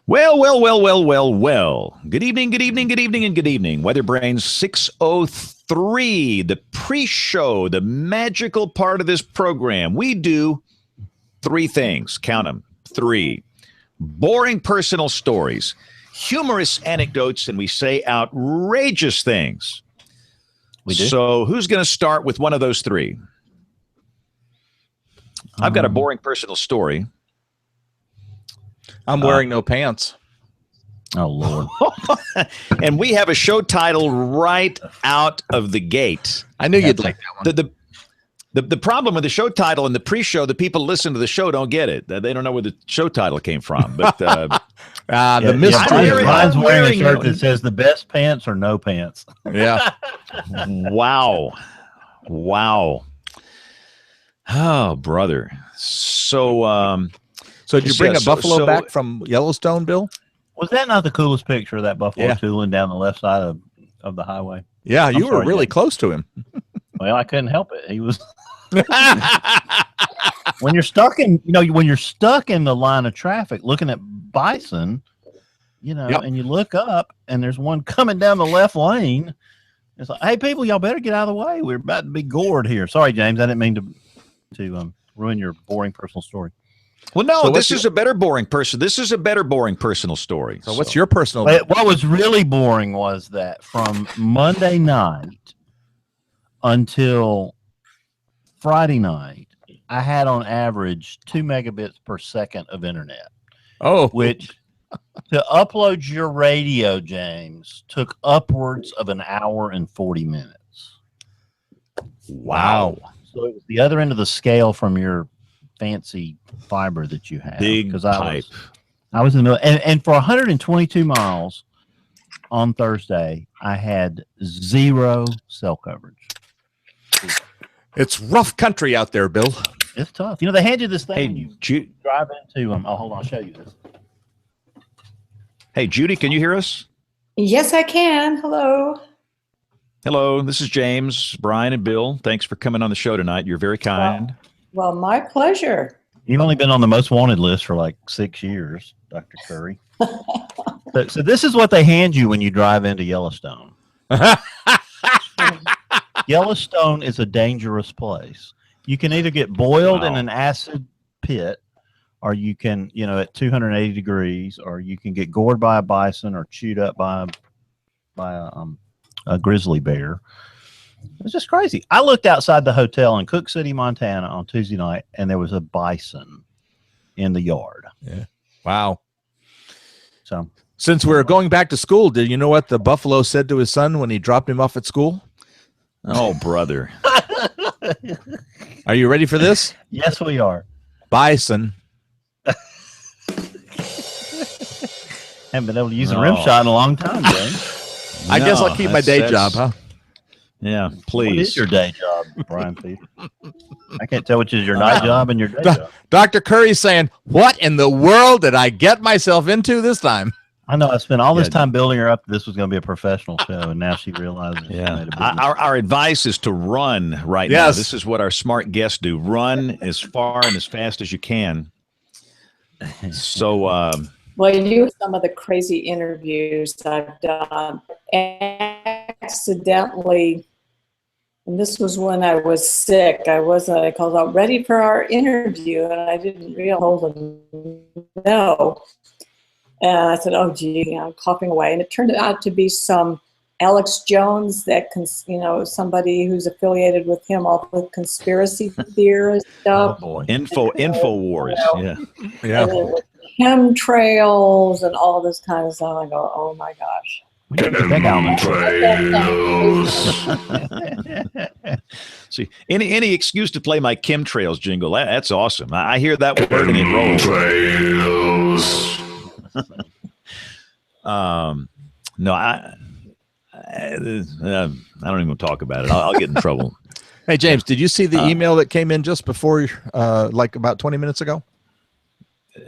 Well. Good evening, and good evening. WeatherBrains 603, the pre-show, the magical part of this program. We do three things. Count them. Three. Boring personal stories, humorous anecdotes, and we say outrageous things. We do. So who's going to start with one of those three? I've got a boring personal story. I'm wearing no pants. Oh, Lord. And we have a show title right out of the gate. I knew you'd like that one. The problem with the show title and the pre-show, the people listen to the show don't get it. They don't know where the show title came from. But the mystery. Brian's wearing a shirt that says the best pants or no pants. Yeah. Wow. Oh, brother. So did you bring a buffalo back from Yellowstone, Bill? Was that not the coolest picture of that buffalo tooling down the left side of the highway? Yeah, you were really close to him. Well, I couldn't help it. He was. When you're stuck in the line of traffic, looking at bison, and you look up and there's one coming down the left lane. It's like, hey, people, y'all better get out of the way. We're about to be gored here. Sorry, James, I didn't mean to ruin your boring personal story. Well, no, this is a better boring personal story. So what's your personal? What was really boring was that from Monday night until Friday night, I had on average 2 megabits per second of internet. Oh, which to upload your radio, James, took upwards of an hour and 40 minutes. Wow. So it was the other end of the scale from your fancy fiber that you have. Big pipe. I was in the middle, and for 122 miles on Thursday, I had 0 cell coverage. It's rough country out there, Bill. It's tough. They hand you this thing Hey, when you drive into them. Oh, hold on, I'll show you this. Hey, Judy, can you hear us? Yes, I can. Hello. Hello, this is James, Brian, and Bill. Thanks for coming on the show tonight. You're very kind. Well, my pleasure. You've only been on the most wanted list for like 6 years, Dr. Curry. So this is what they hand you when you drive into Yellowstone. Yellowstone is a dangerous place. You can either get boiled in an acid pit, or you can, at 280 degrees, or you can get gored by a bison or chewed up by a grizzly bear. It's just crazy. I looked outside the hotel in Cook City, Montana on Tuesday night, and there was a bison in the yard. Yeah. Wow. So since we're going back to school, did you know what the buffalo said to his son when he dropped him off at school? Oh, brother. Are you ready for this? Yes, we are. Bison. Haven't been able to use a rim shot in a long time, James. I guess I'll keep my day job, huh? Yeah, please. What is your day job, Brian Peter? I can't tell which is your night job and your day job. Dr. Curry's saying, what in the world did I get myself into this time? I know. I spent all this time building her up. This was going to be a professional show, and now she realizes. Yeah. Our advice is to run right now. This is what our smart guests do. Run as far and as fast as you can. So, well, you knew some of the crazy interviews I've done. Accidentally, and this was when I was sick. I called out, ready for our interview, and I didn't realize no. And I said, oh, gee, I'm coughing away. And it turned out to be some Alex Jones, somebody who's affiliated with him, all the conspiracy theorist stuff. Oh, boy. Infowars. Yeah. And chemtrails and all this kind of stuff. I go, oh, my gosh. See, any excuse to play my chemtrails jingle, that's awesome. I hear that word and it rolls. No, I don't even talk about it. I'll get in trouble. Hey, James, did you see the email that came in just before, like about 20 minutes ago?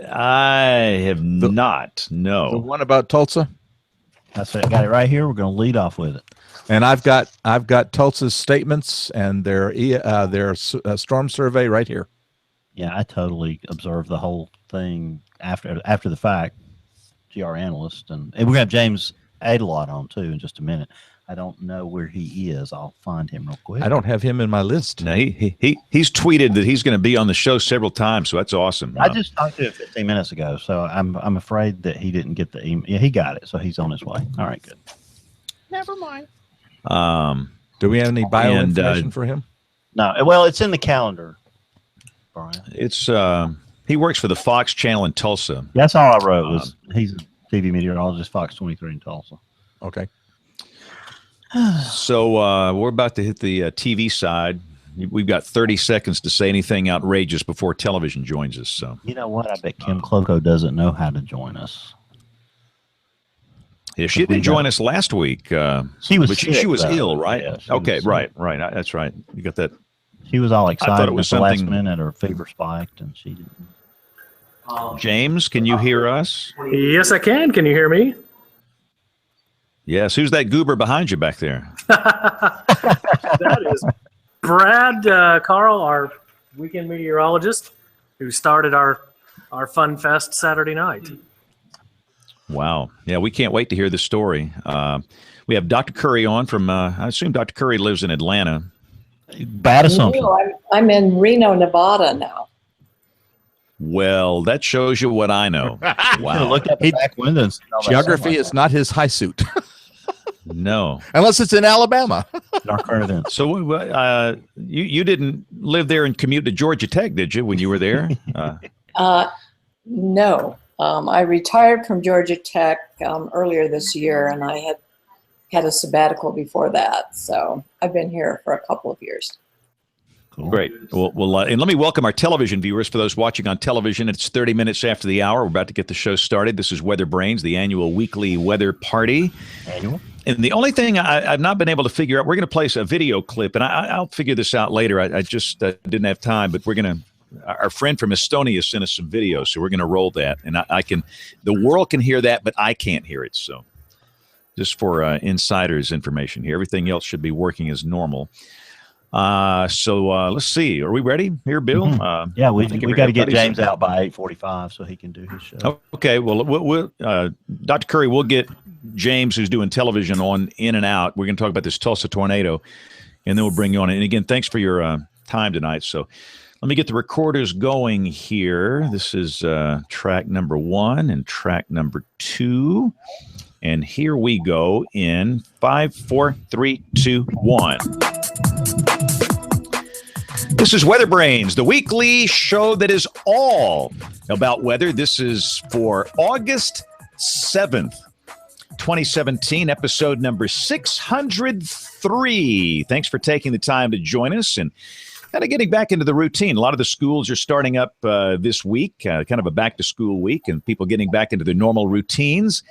I have not. No. The one about Tulsa? That's it. Got it right here. We're going to lead off with it. And I've got Tulsa's statements and their storm survey right here. Yeah, I totally observed the whole thing after the fact. GR analyst, and we're gonna have James Adelot on too in just a minute. I don't know where he is. I'll find him real quick. I don't have him in my list. No, he's tweeted that he's going to be on the show several times, so that's awesome. I just talked to him 15 minutes ago, so I'm afraid that he didn't get the email. Yeah, he got it, so he's on his way. All right, good. Never mind. Do we have any bio information for him? No. Well, it's in the calendar, Brian. It's he works for the Fox channel in Tulsa. That's all I wrote was he's a TV meteorologist, Fox 23 in Tulsa. Okay. So we're about to hit the TV side. We've got 30 seconds to say anything outrageous before television joins us. So you know what? I bet Kim Cloco doesn't know how to join us. Yeah, she didn't join us last week. She was but sick, she was though. ill, right? Yeah, she okay, was right. That's right. You got that. She was all excited. I thought it was at the last something- minute. Her fever spiked, and she didn't. James, can you hear us? Yes, I can. Can you hear me? Yes. Who's that goober behind you back there? That is Brad Carl, our weekend meteorologist, who started our Fun Fest Saturday night. Wow. Yeah, we can't wait to hear the story. We have Dr. Curry on from, I assume Dr. Curry lives in Atlanta. Bad assumption. No, I'm in Reno, Nevada now. Well, that shows you what I know. Wow. Look at the back window and see all that Geography sunlight. is not his high suit, No. unless it's in Alabama. Our current events. So you didn't live there and commute to Georgia Tech, did you, when you were there? No. I retired from Georgia Tech earlier this year, and I had a sabbatical before that. So I've been here for a couple of years. Cool. Great. Well, and let me welcome our television viewers. For those watching on television, it's 30 minutes after the hour. We're about to get the show started. This is WeatherBrains, the annual weekly weather party. Annual? And the only thing I've not been able to figure out, we're going to play a video clip, and I'll figure this out later. I just didn't have time, but we're going to. Our friend from Estonia sent us some videos, so we're going to roll that, and the world can hear that, but I can't hear it. So, just for insiders' information here, everything else should be working as normal. So let's see. Are we ready here, Bill? Mm-hmm. Yeah, we got to get James out by 8:45 so he can do his show. Okay. Well, we'll Dr. Curry, we'll get James, who's doing television, on in and out. We're going to talk about this Tulsa tornado, and then we'll bring you on. And again, thanks for your time tonight. So let me get the recorders going here. This is track number 1 and track number 2. And here we go in 5, 4, 3, 2, 1. This is WeatherBrains, the weekly show that is all about weather. This is for August 7th, 2017, episode number 603. Thanks for taking the time to join us and kind of getting back into the routine. A lot of the schools are starting up this week, kind of a back-to-school week, and people getting back into their normal routines.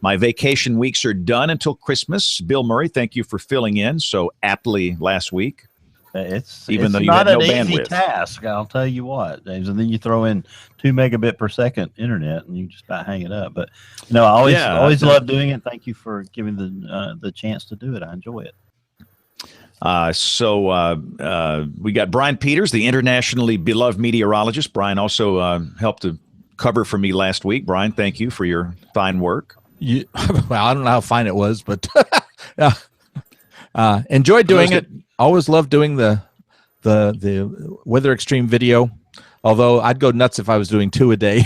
My vacation weeks are done until Christmas. Bill Murray, thank you for filling in so aptly last week. It's Even though you not had no an easy bandwidth. task, I'll tell you what, James. And then you throw in 2 megabit per second internet, and you just about hang it up. But I always love doing it. Thank you for giving the chance to do it. I enjoy it. So we got Brian Peters, the internationally beloved meteorologist. Brian also helped to cover for me last week. Brian, thank you for your fine work. Well, I don't know how fine it was, but enjoyed doing it. Always loved doing the weather extreme video. Although I'd go nuts if I was doing 2 a day.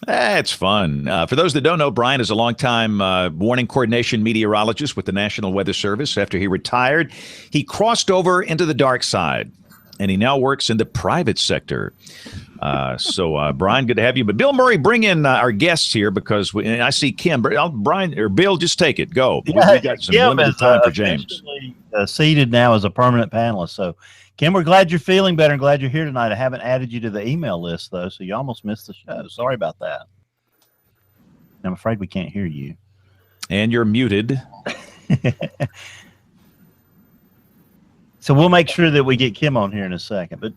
It's fun. For those that don't know, Brian is a longtime warning coordination meteorologist with the National Weather Service. After he retired, he crossed over into the dark side, and he now works in the private sector. So, Brian, good to have you. But Bill Murray, bring in our guests here because I see Kim. Brian or Bill, just take it. Go. We got some Kim limited is, time for James. officially, seated now as a permanent panelist. So, Kim, we're glad you're feeling better and glad you're here tonight. I haven't added you to the email list, though, so you almost missed the show. Sorry about that. I'm afraid we can't hear you. And you're muted. So we'll make sure that we get Kim on here in a second. But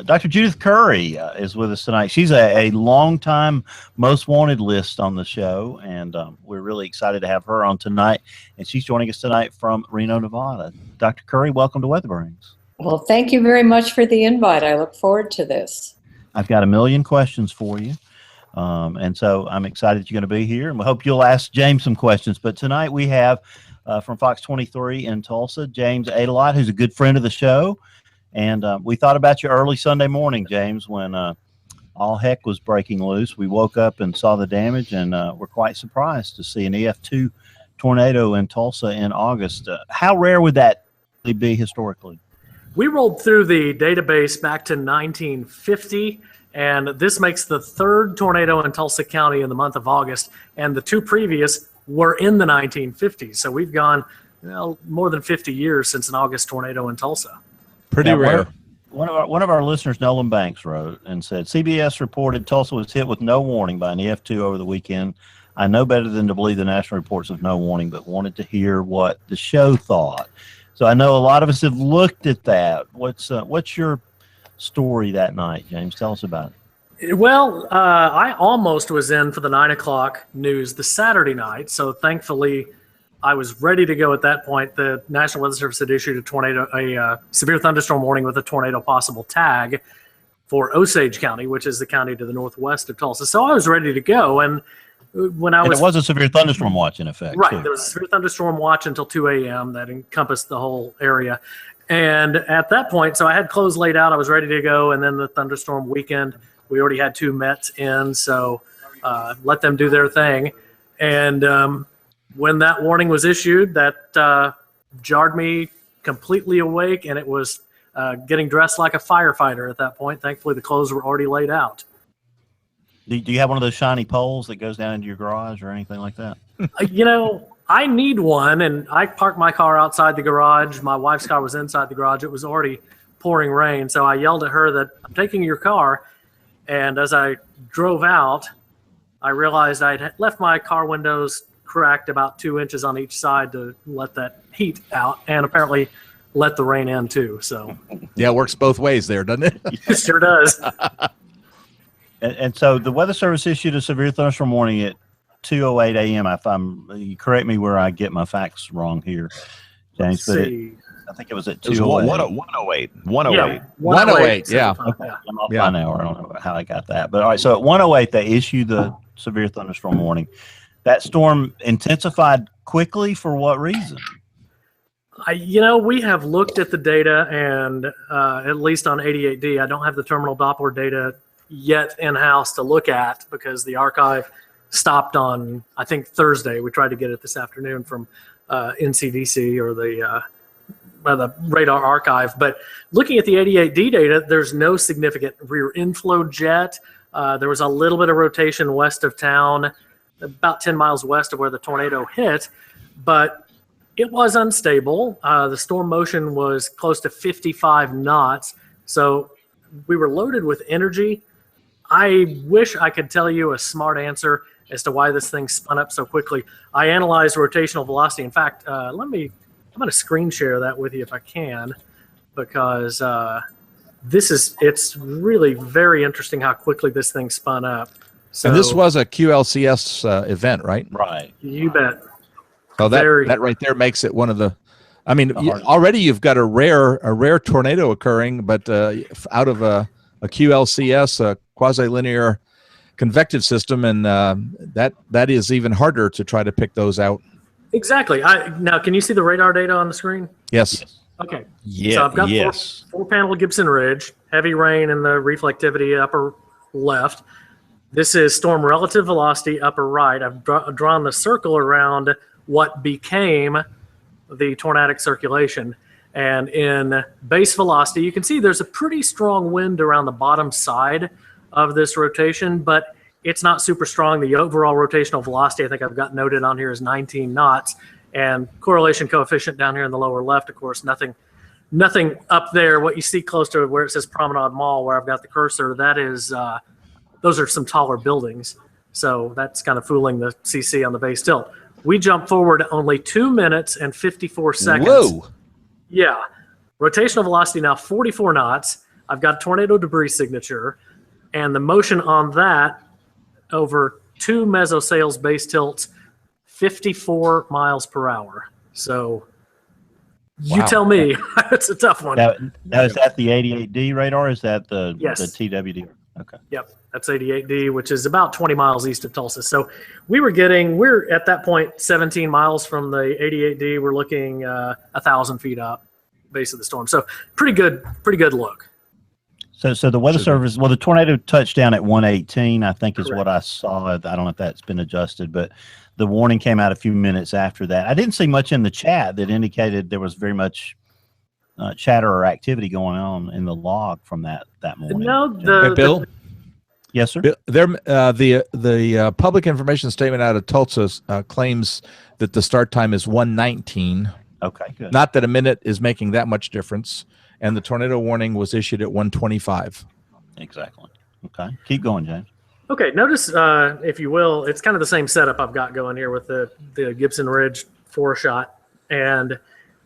Dr. Judith Curry is with us tonight. She's a long-time most wanted list on the show, and we're really excited to have her on tonight. And she's joining us tonight from Reno, Nevada. Dr. Curry, welcome to WeatherBrains. Well, thank you very much for the invite. I look forward to this. I've got a million questions for you. And so I'm excited that you're going to be here, and we hope you'll ask James some questions. But tonight we have from Fox 23 in Tulsa, James Adelot, who's a good friend of the show. And we thought about you early Sunday morning, James, when all heck was breaking loose. We woke up and saw the damage, and we're quite surprised to see an EF2 tornado in Tulsa in August. How rare would that be historically? We rolled through the database back to 1950, and this makes the third tornado in Tulsa County in the month of August, and the two previous were in the 1950s. So we've gone more than 50 years since an August tornado in Tulsa. Pretty rare. One of our listeners, Nolan Banks, wrote and said, CBS reported Tulsa was hit with no warning by an EF2 over the weekend. I know better than to believe the national reports of no warning, but wanted to hear what the show thought. So I know a lot of us have looked at that. What's your story that night, James? Tell us about it. Well, I almost was in for the 9 o'clock news the Saturday night, so thankfully I was ready to go at that point. The National Weather Service had issued a severe thunderstorm warning with a tornado possible tag for Osage County, which is the county to the northwest of Tulsa. So I was ready to go, and it was a severe thunderstorm watch in effect. Right, too. there was a severe thunderstorm watch until 2 a.m. that encompassed the whole area. And at that point, so I had clothes laid out, I was ready to go, and then the thunderstorm weekend, we already had 2 Mets in, so let them do their thing. And when that warning was issued, that jarred me completely awake, and it was getting dressed like a firefighter at that point. Thankfully, the clothes were already laid out. Do you have one of those shiny poles that goes down into your garage or anything like that? I need one, and I parked my car outside the garage. My wife's car was inside the garage. It was already pouring rain, so I yelled at her that I'm taking your car. And as I drove out, I realized I'd left my car windows cracked about 2 inches on each side to let that heat out, and apparently let the rain in too. So yeah, it works both ways there, doesn't it? It sure does. And so the Weather Service issued a severe thunderstorm warning at 2:08 a.m. You correct me where I get my facts wrong here, James. But I think it was at 108. 108. 108. Yeah. Okay. I'm off by now. I don't know how I got that. But all right. So at 1:08, they issued the severe thunderstorm warning. That storm intensified quickly for what reason? We have looked at the data, and at least on 88D, I don't have the terminal Doppler data yet in-house to look at because the archive stopped on, I think, Thursday. We tried to get it this afternoon from NCDC or the radar archive. But looking at the 88D data, there's no significant rear inflow jet. There was a little bit of rotation west of town, about 10 miles west of where the tornado hit, but it was unstable. The storm motion was close to 55 knots, so we were loaded with energy. I wish I could tell you a smart answer as to why this thing spun up so quickly. I analyzed rotational velocity. In fact, I'm going to screen share that with you if I can, because it's really very interesting how quickly this thing spun up. So, and this was a QLCS event, right? Right. You bet. Oh, that right there makes it one of the. I mean, already you've got a rare tornado occurring, but out of a QLCS, a quasi-linear convective system, and that is even harder to try to pick those out. Exactly. Now, can you see the radar data on the screen? Yes. Okay. Yeah. So I've got four panel Gibson Ridge, heavy rain in the reflectivity upper left. This is storm relative velocity upper right. I've drawn the circle around what became the tornadic circulation. And in base velocity, you can see there's a pretty strong wind around the bottom side of this rotation, but it's not super strong. The overall rotational velocity, I think I've got noted on here, is 19 knots. And correlation coefficient down here in the lower left, of course, nothing up there. What you see close to where it says Promenade Mall, where I've got the cursor, that is, those are some taller buildings. So that's kind of fooling the CC on the base tilt. We jump forward only 2 minutes and 54 seconds. Whoa. Yeah. Rotational velocity now 44 knots. I've got tornado debris signature. And the motion on that over 2 mesosails base tilts, 54 miles per hour. So you tell me. It's a tough one. Now is that the 88D radar? Or is that the Yes. the TWD? Okay. Yep. That's 88D, which is about 20 miles east of Tulsa. So we're at that point 17 miles from the 88D. We're looking 1,000 feet up, base of the storm. So pretty good look. So the Weather Service, the tornado touched down at 1:18, I think is Correct. what I saw. I don't know if that's been adjusted, but the warning came out a few minutes after that. I didn't see much in the chat that indicated there was very much chatter or activity going on in the log from that morning. No, Hey, Bill? Yes, sir. The public information statement out of Tulsa claims that the start time is 1:19. Okay, good. Not that a minute is making that much difference. And the tornado warning was issued at 1:25. Exactly. Okay, keep going, James. Okay, notice, if you will, it's kind of the same setup I've got going here with the Gibson Ridge 4-shot. And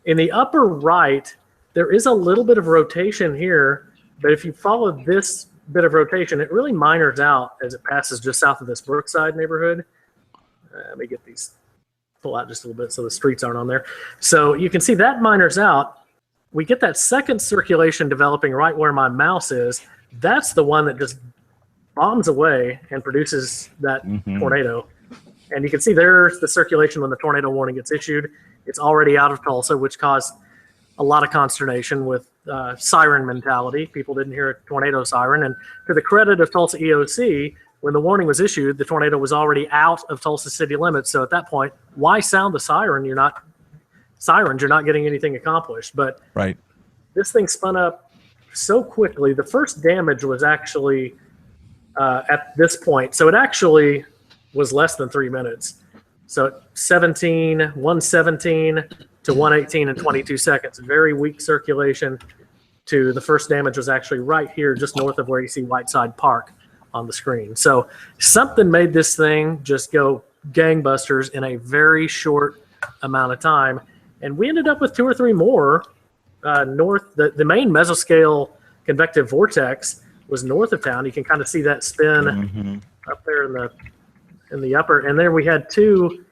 in the upper right, there is a little bit of rotation here, but if you follow this bit of rotation, it really minors out as it passes just south of this Brookside neighborhood. Let me get these, pull out just a little bit so the streets aren't on there. So you can see that minors out. We get that second circulation developing right where my mouse is. That's the one that just bombs away and produces that tornado. And you can see there's the circulation when the tornado warning gets issued. It's already out of Tulsa, which caused a lot of consternation with siren mentality. People didn't hear a tornado siren. And to the credit of Tulsa EOC, when the warning was issued, the tornado was already out of Tulsa city limits. So at that point, why sound the siren? You're not getting anything accomplished. But right, this thing spun up so quickly. The first damage was actually at this point. So it actually was less than 3 minutes. So 117 to 118 in 22 seconds. Very weak circulation to the first damage was actually right here, just north of where you see Whiteside Park on the screen. So something made this thing just go gangbusters in a very short amount of time. And we ended up with 2 or 3 more north. The main mesoscale convective vortex was north of town. You can kind of see that spin up there in the upper. And then we had 2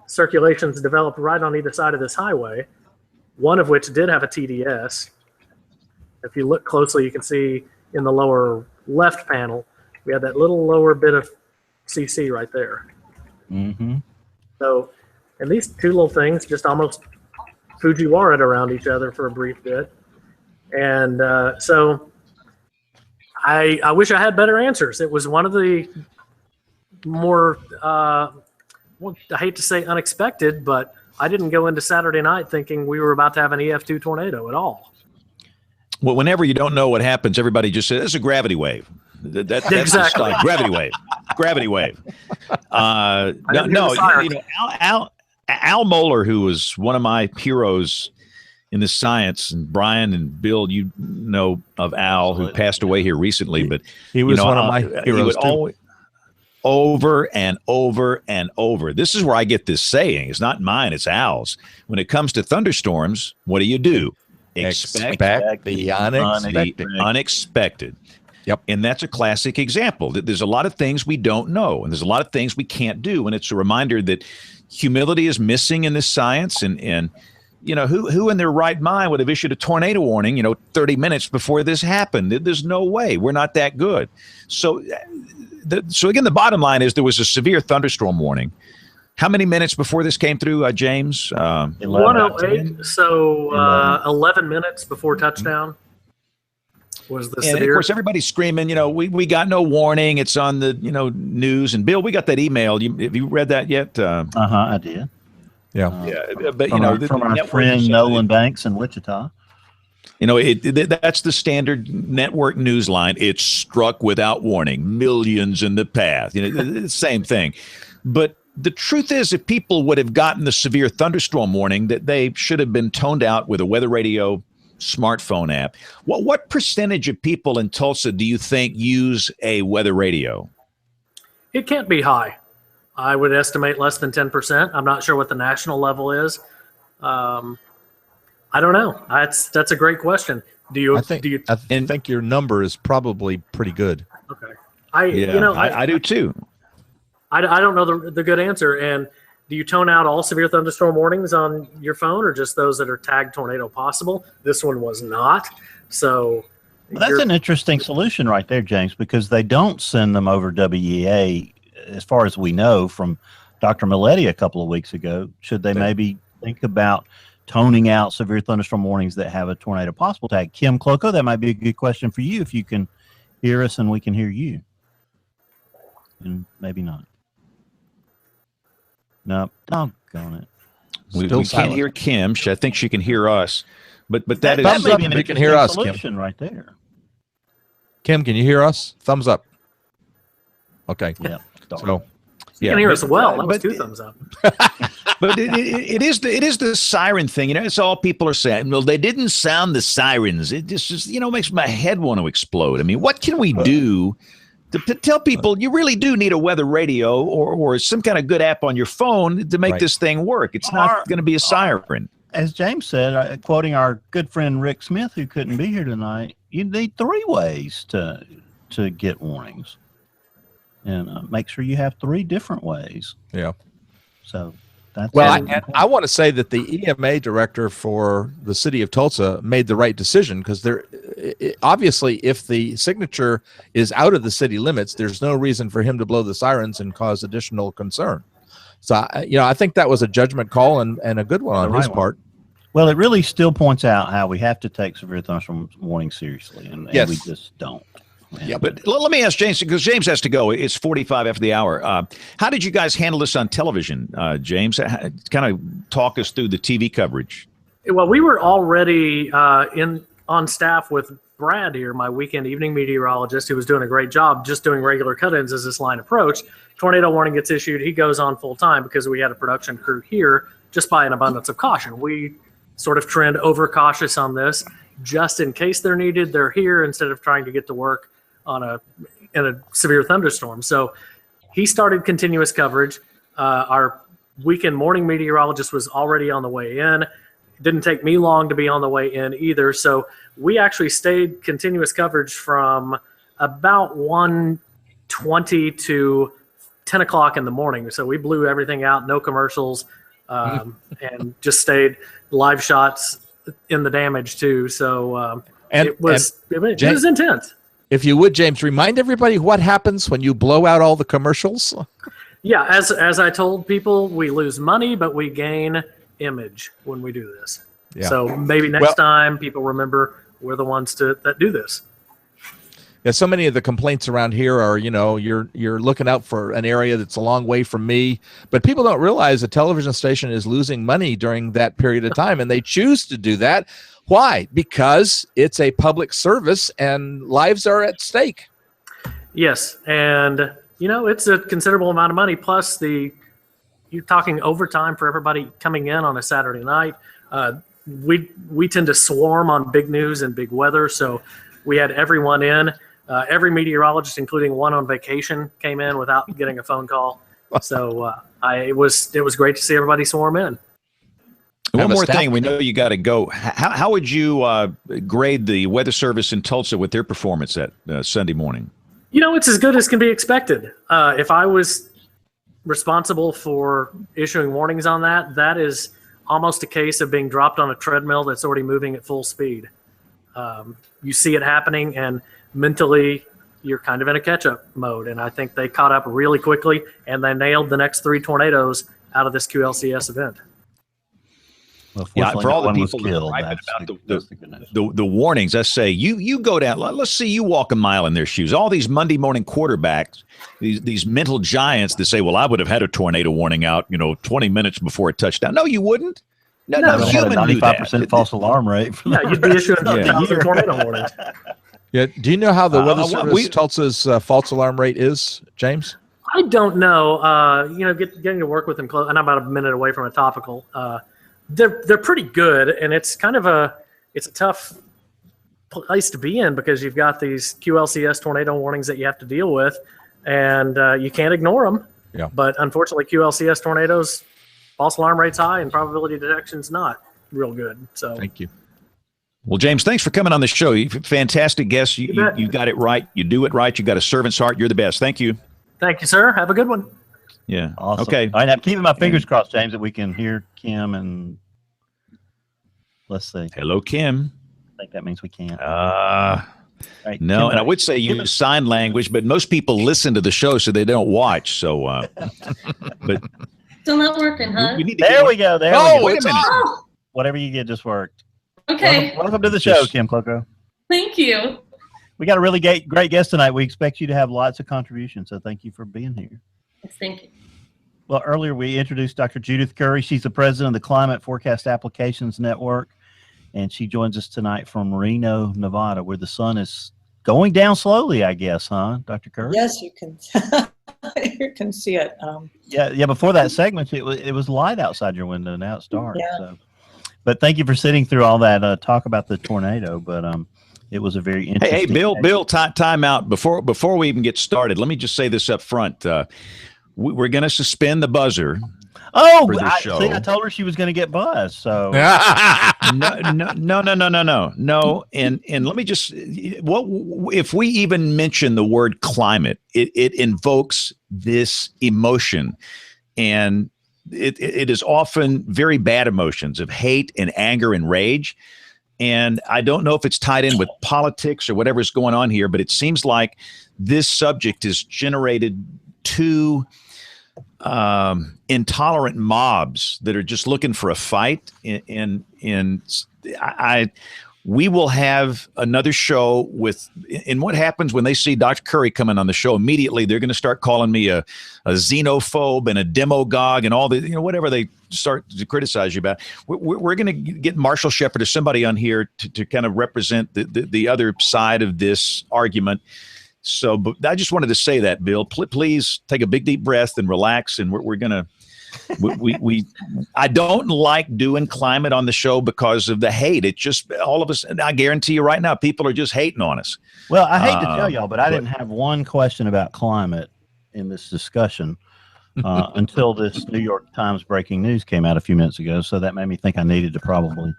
circulations developed right on either side of this highway, one of which did have a TDS. If you look closely, you can see in the lower left panel, we had that little lower bit of CC right there. So, and these 2 little things just almost Fujiwara'd around each other for a brief bit. And so I wish I had better answers. It was one of the more, well, I hate to say unexpected, but I didn't go into Saturday night thinking we were about to have an EF2 tornado at all. Well, whenever you don't know what happens, everybody just says, it's a gravity wave. That's Exactly. Just gravity wave. Gravity wave. Al Moeller, who was one of my heroes in this science, and Brian and Bill, you know of Al, who passed away here recently, but he was one of my heroes too. Over and over and over. This is where I get this saying. It's not mine, it's Al's. When it comes to thunderstorms, what do? Expect the unexpected. Yep. And that's a classic example. There's a lot of things we don't know, and there's a lot of things we can't do. And it's a reminder that humility is missing in this science. And you know, who in their right mind would have issued a tornado warning, 30 minutes before this happened? There's no way. We're not that good. So again, the bottom line is there was a severe thunderstorm warning. How many minutes before this came through, James? 108. So 11 minutes before touchdown was the severe. And of course, everybody's screaming, we got no warning. It's on the, news. And Bill, we got that email. Have you read that yet? I did. Yeah. But, from our friend Nolan Banks in Wichita. That's the standard network news line. It's struck without warning, millions in the path. Same thing. But the truth is, if people would have gotten the severe thunderstorm warning, that they should have been toned out with a weather radio smartphone app. What percentage of people in Tulsa do you think use a weather radio? It can't be high. I would estimate less than 10%. I'm not sure what the national level is. I don't know. That's a great question. I think your number is probably pretty good. Okay. I do too. I don't know the good answer. And do you tone out all severe thunderstorm warnings on your phone, or just those that are tagged tornado possible? This one was not. So Well, that's an interesting solution right there, James, because they don't send them over WEA, as far as we know from Dr. Milletti a couple of weeks ago. Should they maybe think about toning out severe thunderstorm warnings that have a tornado possible tag? Kim Cloco, that might be a good question for you if you can hear us and we can hear you. And maybe not. No, doggone it. We can't hear Kim. I think she can hear us. But that is maybe an can hear us, solution right there. Kim, can you hear us? Thumbs up. Okay. Yeah. So, You can hear us well. That was 2 thumbs up. But it is the siren thing. It's all people are saying. Well, they didn't sound the sirens. It just makes my head want to explode. I mean, what can we do to tell people you really do need a weather radio or some kind of good app on your phone to make this thing work? It's not going to be a siren. As James said, quoting our good friend Rick Smith, who couldn't be here tonight, you need 3 ways to get warnings, and make sure you have 3 different ways. Yeah. So that's I want to say that the EMA director for the city of Tulsa made the right decision, because obviously, if the signature is out of the city limits, there's no reason for him to blow the sirens and cause additional concern. So, I think that was a judgment call and a good one on his part. Well, it really still points out how we have to take severe thunderstorm warnings seriously, and we just don't. Yeah, but let me ask James, because James has to go. It's 45 after the hour. How did you guys handle this on television, James? Kind of talk us through the TV coverage. Well, we were already on staff with Brad here, my weekend evening meteorologist, who was doing a great job just doing regular cut-ins as this line approached. Tornado warning gets issued. He goes on full time because we had a production crew here just by an abundance of caution. We sort of trend overcautious on this. Just in case they're needed, they're here instead of trying to get to work in a severe thunderstorm. So he started continuous coverage. Our weekend morning meteorologist was already on the way in. It didn't take me long to be on the way in either. So we actually stayed continuous coverage from about 1:20 to 10 o'clock in the morning. So we blew everything out, no commercials, and just stayed live shots in the damage too. So it was intense. If you would, James, remind everybody what happens when you blow out all the commercials. Yeah, as I told people, we lose money, but we gain image when we do this. Yeah. So maybe next time people remember we're the ones that do this. Yeah, so many of the complaints around here are, you're looking out for an area that's a long way from me, but people don't realize a television station is losing money during that period of time, and they choose to do that. Why? Because it's a public service and lives are at stake. Yes, and it's a considerable amount of money. Plus, you're talking overtime for everybody coming in on a Saturday night. We tend to swarm on big news and big weather, so we had everyone in. Every meteorologist, including one on vacation, came in without getting a phone call. So it was great to see everybody swarm in. One more thing, we know you got to go. How would you grade the weather service in Tulsa with their performance at Sunday morning? It's as good as can be expected. If I was responsible for issuing warnings on that is almost a case of being dropped on a treadmill that's already moving at full speed. You see it happening, and mentally you're kind of in a catch-up mode. And I think they caught up really quickly, and they nailed the next 3 tornadoes out of this QLCS event. Well, for all the people that are griping about the warnings, I say you go down. Let's see you walk a mile in their shoes. All these Monday morning quarterbacks, these mental giants that say, "Well, I would have had a tornado warning out, 20 minutes before it touched down." No, you wouldn't. No, human 95% false alarm rate. You'd be issuing 1,000 tornado warnings. Yeah. Do you know how the weather service Tulsa's false alarm rate is, James? I don't know. Getting to work with them close, and I'm about a minute away from a topical. They're pretty good, and it's kind of it's a tough place to be in because you've got these QLCS tornado warnings that you have to deal with, and you can't ignore them. Yeah. But unfortunately, QLCS tornadoes, false alarm rate's high, and probability detection's not real good. So thank you. Well, James, thanks for coming on the show. You're a fantastic guest. You got it right. You do it right. You got a servant's heart. You're the best. Thank you. Thank you, sir. Have a good one. Yeah. Awesome. Okay. All right, I'm keeping my fingers crossed, James, that we can hear Kim, and let's see. Hello, Kim. I think that means we can't. Right. No, and I would say use sign language, but most people listen to the show, so they don't watch. So, but Still not working, huh? we need to There we go. There we go. wait a minute. Oh, Whatever you get just worked. okay. Welcome to the show, Kim Cloco. Thank you. We got a really great guest tonight. We expect you to have lots of contributions, so thank you for being here. Yes, thank you. Well, earlier we introduced Dr. Judith Curry. She's the president of the Climate Forecast Applications Network, and she joins us tonight from Reno, Nevada, where the sun is going down slowly, I guess, huh, Dr. Curry? Yes, you can. You can see it. Yeah. Before that segment, it was light outside your window. Now it's dark. Yeah. So, but thank you for sitting through all that talk about the tornado. But it was a very interesting. Hey, Bill, time out before we even get started. Let me just say this up front. We're going to suspend the buzzer. Oh, show. I told her she was going to get buzzed. So no. And let me just, if we even mention the word climate, it invokes this emotion, and it is often very bad emotions of hate and anger and rage. And I don't know if it's tied in with politics or whatever's going on here, but it seems like this subject has generated two intolerant mobs that are just looking for a fight. We will have another show and what happens when they see Dr. Curry coming on the show, immediately they're going to start calling me a xenophobe and a demagogue and all the, whatever they start to criticize you about. We're going to get Marshall Shepard or somebody on here to kind of represent the other side of this argument. So, but I just wanted to say that, Bill. Please take a big deep breath and relax. And we're gonna. I don't like doing climate on the show because of the hate. It just all of us. And I guarantee you right now, people are just hating on us. Well, I hate to tell y'all, but I didn't have one question about climate in this discussion until this New York Times breaking news came out a few minutes ago. So that made me think I needed to probably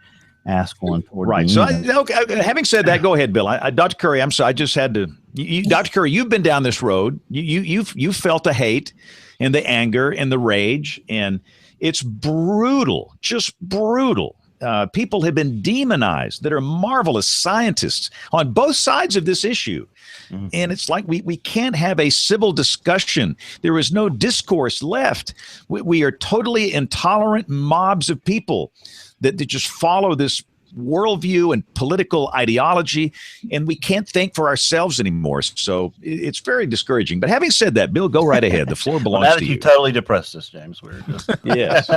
ask one toward right. So, having said that, go ahead, Bill. Dr. Curry, I'm sorry. I just had to. Dr. Curry, you've been down this road. You've felt the hate and the anger and the rage, and it's brutal, just brutal. People have been demonized that are marvelous scientists on both sides of this issue. Mm-hmm. And it's like we can't have a civil discussion. There is no discourse left. We are totally intolerant mobs of people that just follow this worldview and political ideology, and we can't think for ourselves anymore. So it's very discouraging. But having said that, Bill, go right ahead. The floor belongs to you. You totally depressed us, James. We're just yes.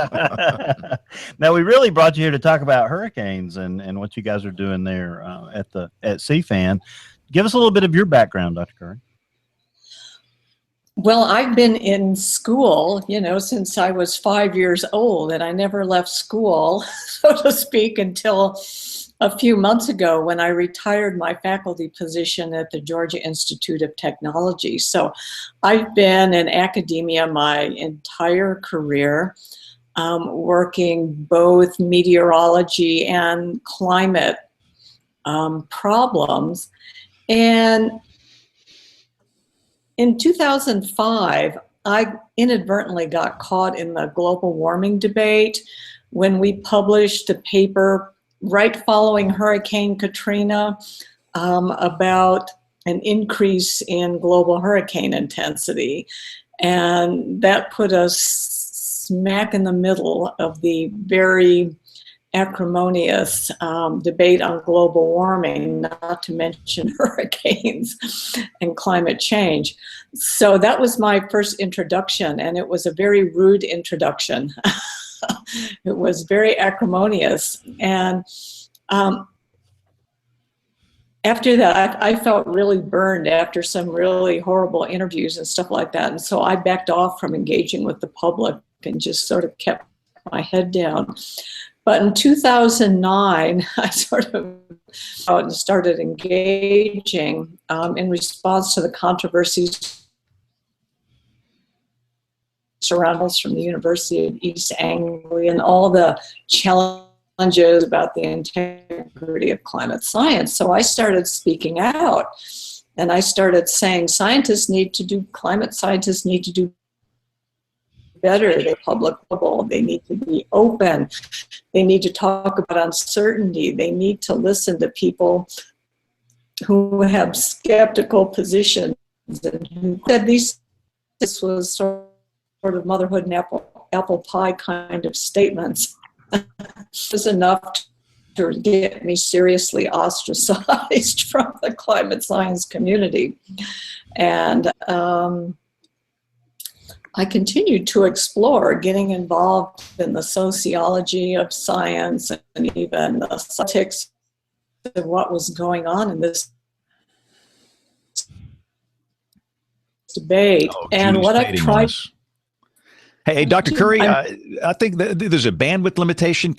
Now we really brought you here to talk about hurricanes and what you guys are doing there at CFAN. Give us a little bit of your background, Dr. Curry. Well, I've been in school, since I was 5 years old, and I never left school, so to speak, until a few months ago when I retired my faculty position at the Georgia Institute of Technology. So I've been in academia my entire career, working both meteorology and climate problems. And in 2005, I inadvertently got caught in the global warming debate when we published a paper right following Hurricane Katrina about an increase in global hurricane intensity. And that put us smack in the middle of the very acrimonious debate on global warming, not to mention hurricanes and climate change. So that was my first introduction, and it was a very rude introduction. It was very acrimonious. And after that, I felt really burned after some really horrible interviews and stuff like that. And so I backed off from engaging with the public and just sort of kept my head down. But in 2009, I sort of started engaging in response to the controversies surrounding us from the University of East Anglia and all the challenges about the integrity of climate science. So I started speaking out, and I started saying climate scientists need to do better. They're publicable. They need to be open. They need to talk about uncertainty. They need to listen to people who have skeptical positions and who said this was sort of motherhood and apple pie kind of statements. It was enough to get me seriously ostracized from the climate science community. And I continued to explore, getting involved in the sociology of science and even the politics of what was going on in this debate. And what I tried. Hey, Dr. Curry, I think there's a bandwidth limitation.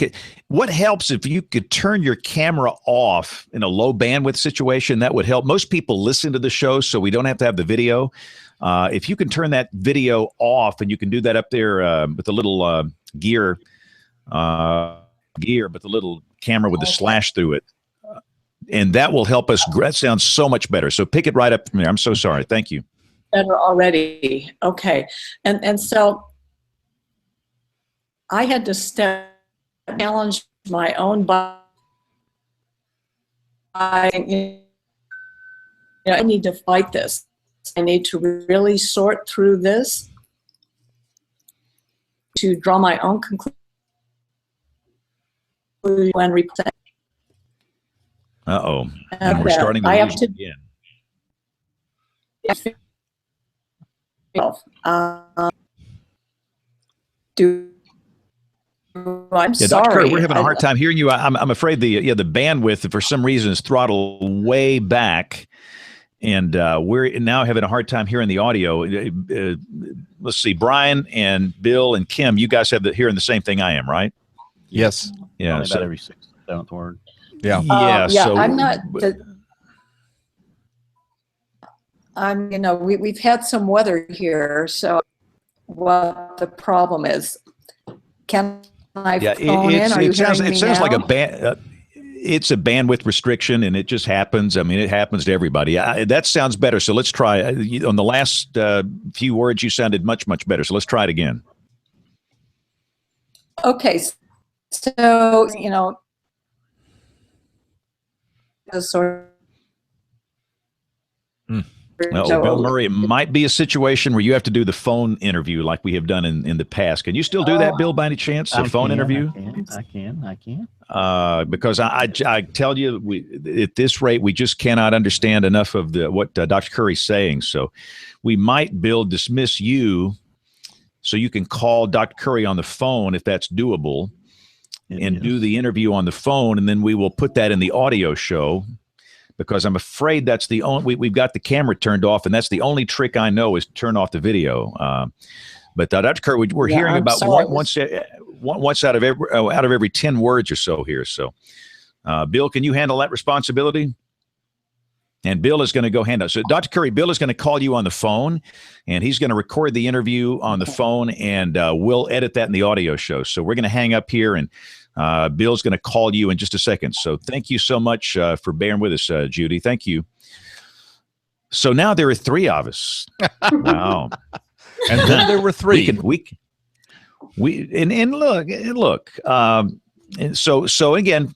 What helps if you could turn your camera off in a low bandwidth situation? That would help. Most people listen to the show, so we don't have to have the video. If you can turn that video off, and you can do that up there with the little gear, but the little camera with the slash through it, and that will help us. That sounds so much better. So pick it right up from there. I'm so sorry. Thank you. Better already. Okay, and so I had to challenge my own body. I need to fight this. I need to really sort through this to draw my own conclusion when representing. Uh-oh. And we're starting to lose again. I'm sorry. Dr. Curry, we're having a hard time hearing you. I'm afraid the bandwidth for some reason is throttled way back, and we're now having a hard time hearing the audio. Let's see, Brian and Bill and Kim, you guys have hearing the same thing I am, right? Yes. Yeah. About every 6th, 7th word. Yeah. Yeah. So I'm not. We've had some weather here, so what the problem is? Can I phone in? Are you hearing me it sounds now? like it's a bandwidth restriction, and it just happens. I mean, it happens to everybody. That sounds better. So let's try. On the last few words, you sounded much, much better. So let's try it again. Okay. So, sort Well, Bill Murray, it might be a situation where you have to do the phone interview like we have done in the past. Can you still do that, Bill, by any chance? The phone interview? I can. Because I tell you, at this rate, we just cannot understand enough of what Dr. Curry's saying. So we might, Bill, dismiss you so you can call Dr. Curry on the phone if that's doable and do the interview on the phone, and then we will put that in the audio show. Because I'm afraid that's the only we've got the camera turned off, and that's the only trick I know is to turn off the video. But Dr. Curry, we're hearing about once out of every 10 words or so here. So, Bill, can you handle that responsibility? And Bill is going to go handle it. So, Dr. Curry, Bill is going to call you on the phone, and he's going to record the interview on the phone, and we'll edit that in the audio show. So we're going to hang up here, and Bill's going to call you in just a second. So thank you so much for bearing with us, Judy. Thank you. So now there are 3 of us. Wow. And then there were 3. Look. And so again,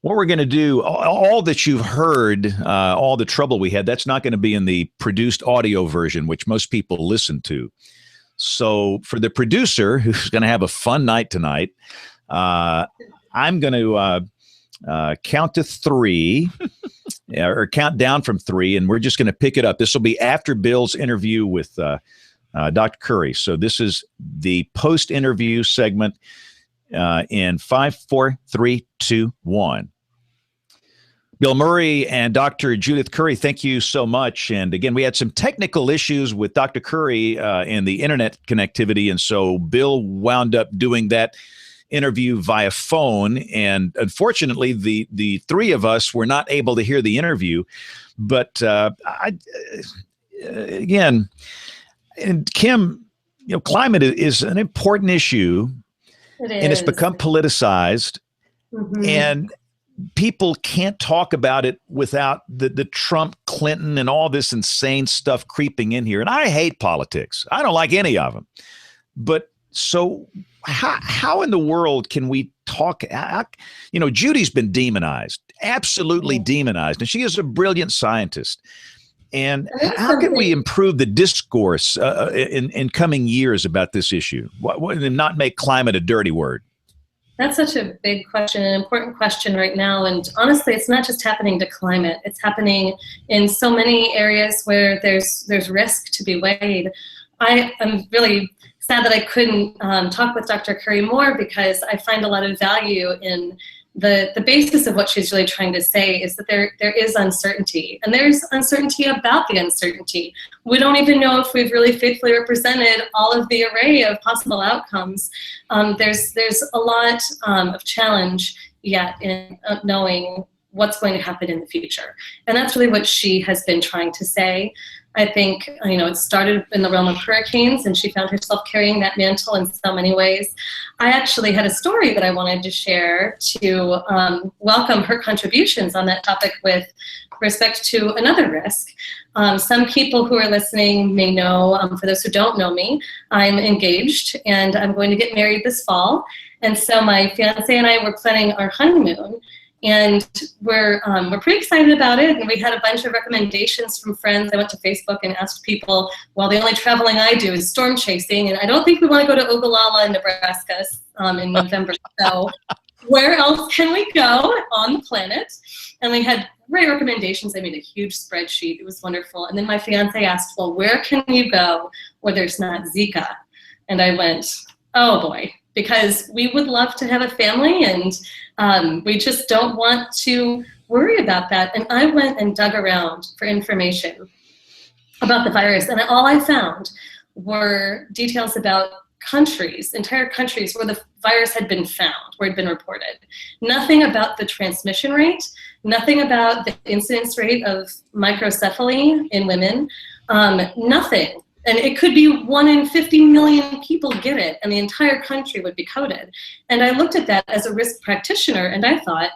what we're going to do, all that you've heard, all the trouble we had, that's not going to be in the produced audio version, which most people listen to. So for the producer who's going to have a fun night tonight, I'm going to count to 3 or count down from 3, and we're just going to pick it up. This will be after Bill's interview with Dr. Curry. So this is the post-interview segment in 5, 4, 3, 2, 1. Bill Murray and Dr. Judith Curry, thank you so much. And again, we had some technical issues with Dr. Curry and the internet connectivity, and so Bill wound up doing that interview via phone, and unfortunately the 3 of us were not able to hear the interview. But again, and Kim, climate is an important issue. And it's become politicized, and people can't talk about it without the Trump, Clinton, and all this insane stuff creeping in here. And I hate politics. I don't like any of them. But so how in the world can we talk? Judy's been demonized. absolutely demonized. And she is a brilliant scientist. And how can we improve the discourse in coming years about this issue? And not make climate a dirty word? That's such a big question, an important question right now. And honestly, it's not just happening to climate. It's happening in so many areas where there's risk to be weighed. I am really sad that I couldn't talk with Dr. Curry more, because I find a lot of value in the basis of what she's really trying to say is that there is uncertainty, and there's uncertainty about the uncertainty. We don't even know if we've really faithfully represented all of the array of possible outcomes. There's a lot of challenge yet in knowing what's going to happen in the future. And that's really what she has been trying to say. I think, it started in the realm of hurricanes, and she found herself carrying that mantle in so many ways. I actually had a story that I wanted to share to welcome her contributions on that topic with respect to another risk. Some people who are listening may know, for those who don't know me, I'm engaged and I'm going to get married this fall. And so my fiance and I were planning our honeymoon. And we're pretty excited about it, and we had a bunch of recommendations from friends. I went to Facebook and asked people, well, the only traveling I do is storm chasing, and I don't think we want to go to Ogallala, Nebraska in November. So where else can we go on the planet? And we had great recommendations. I made a huge spreadsheet. It was wonderful. And then my fiance asked, well, where can you go where there's not Zika? And I went, oh boy, because we would love to have a family, and we just don't want to worry about that. And I went and dug around for information about the virus, and all I found were details about countries, entire countries where the virus had been found, where it had been reported. Nothing about the transmission rate, nothing about the incidence rate of microcephaly in women, nothing. And it could be 1 in 50 million people get it, and the entire country would be coded. And I looked at that as a risk practitioner, and I thought,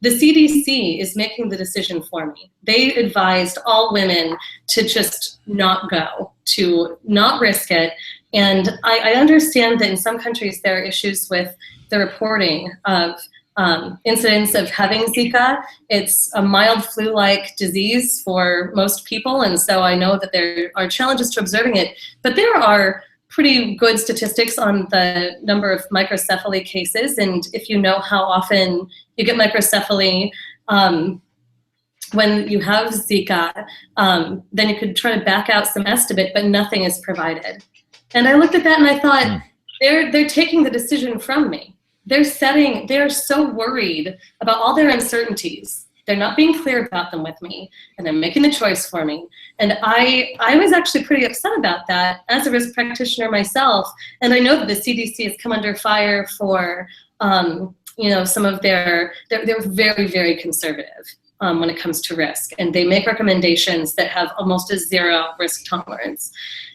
the CDC is making the decision for me. They advised all women to just not go, to not risk it. And I understand that in some countries there are issues with the reporting of incidents of having Zika. It's a mild flu-like disease for most people, and so I know that there are challenges to observing it, but there are pretty good statistics on the number of microcephaly cases, and if you know how often you get microcephaly when you have Zika, then you could try to back out some estimate, but nothing is provided. And I looked at that and I thought, they're taking the decision from me. They're so worried about all their uncertainties. They're not being clear about them with me, and they're making the choice for me. And I was actually pretty upset about that as a risk practitioner myself. And I know that the CDC has come under fire for, some of they're very, very conservative when it comes to risk. And they make recommendations that have almost a zero risk tolerance.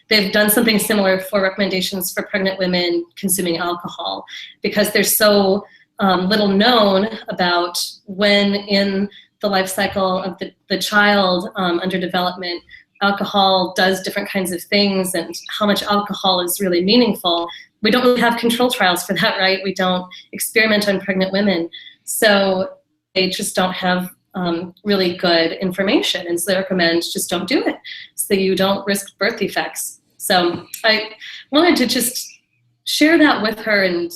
They've done something similar for recommendations for pregnant women consuming alcohol, because there's so little known about when in the life cycle of the child under development, alcohol does different kinds of things, and how much alcohol is really meaningful. We don't really have control trials for that, right? We don't experiment on pregnant women. So they just don't have really good information, and so they recommend just don't do it, so you don't risk birth defects. So I wanted to just share that with her, and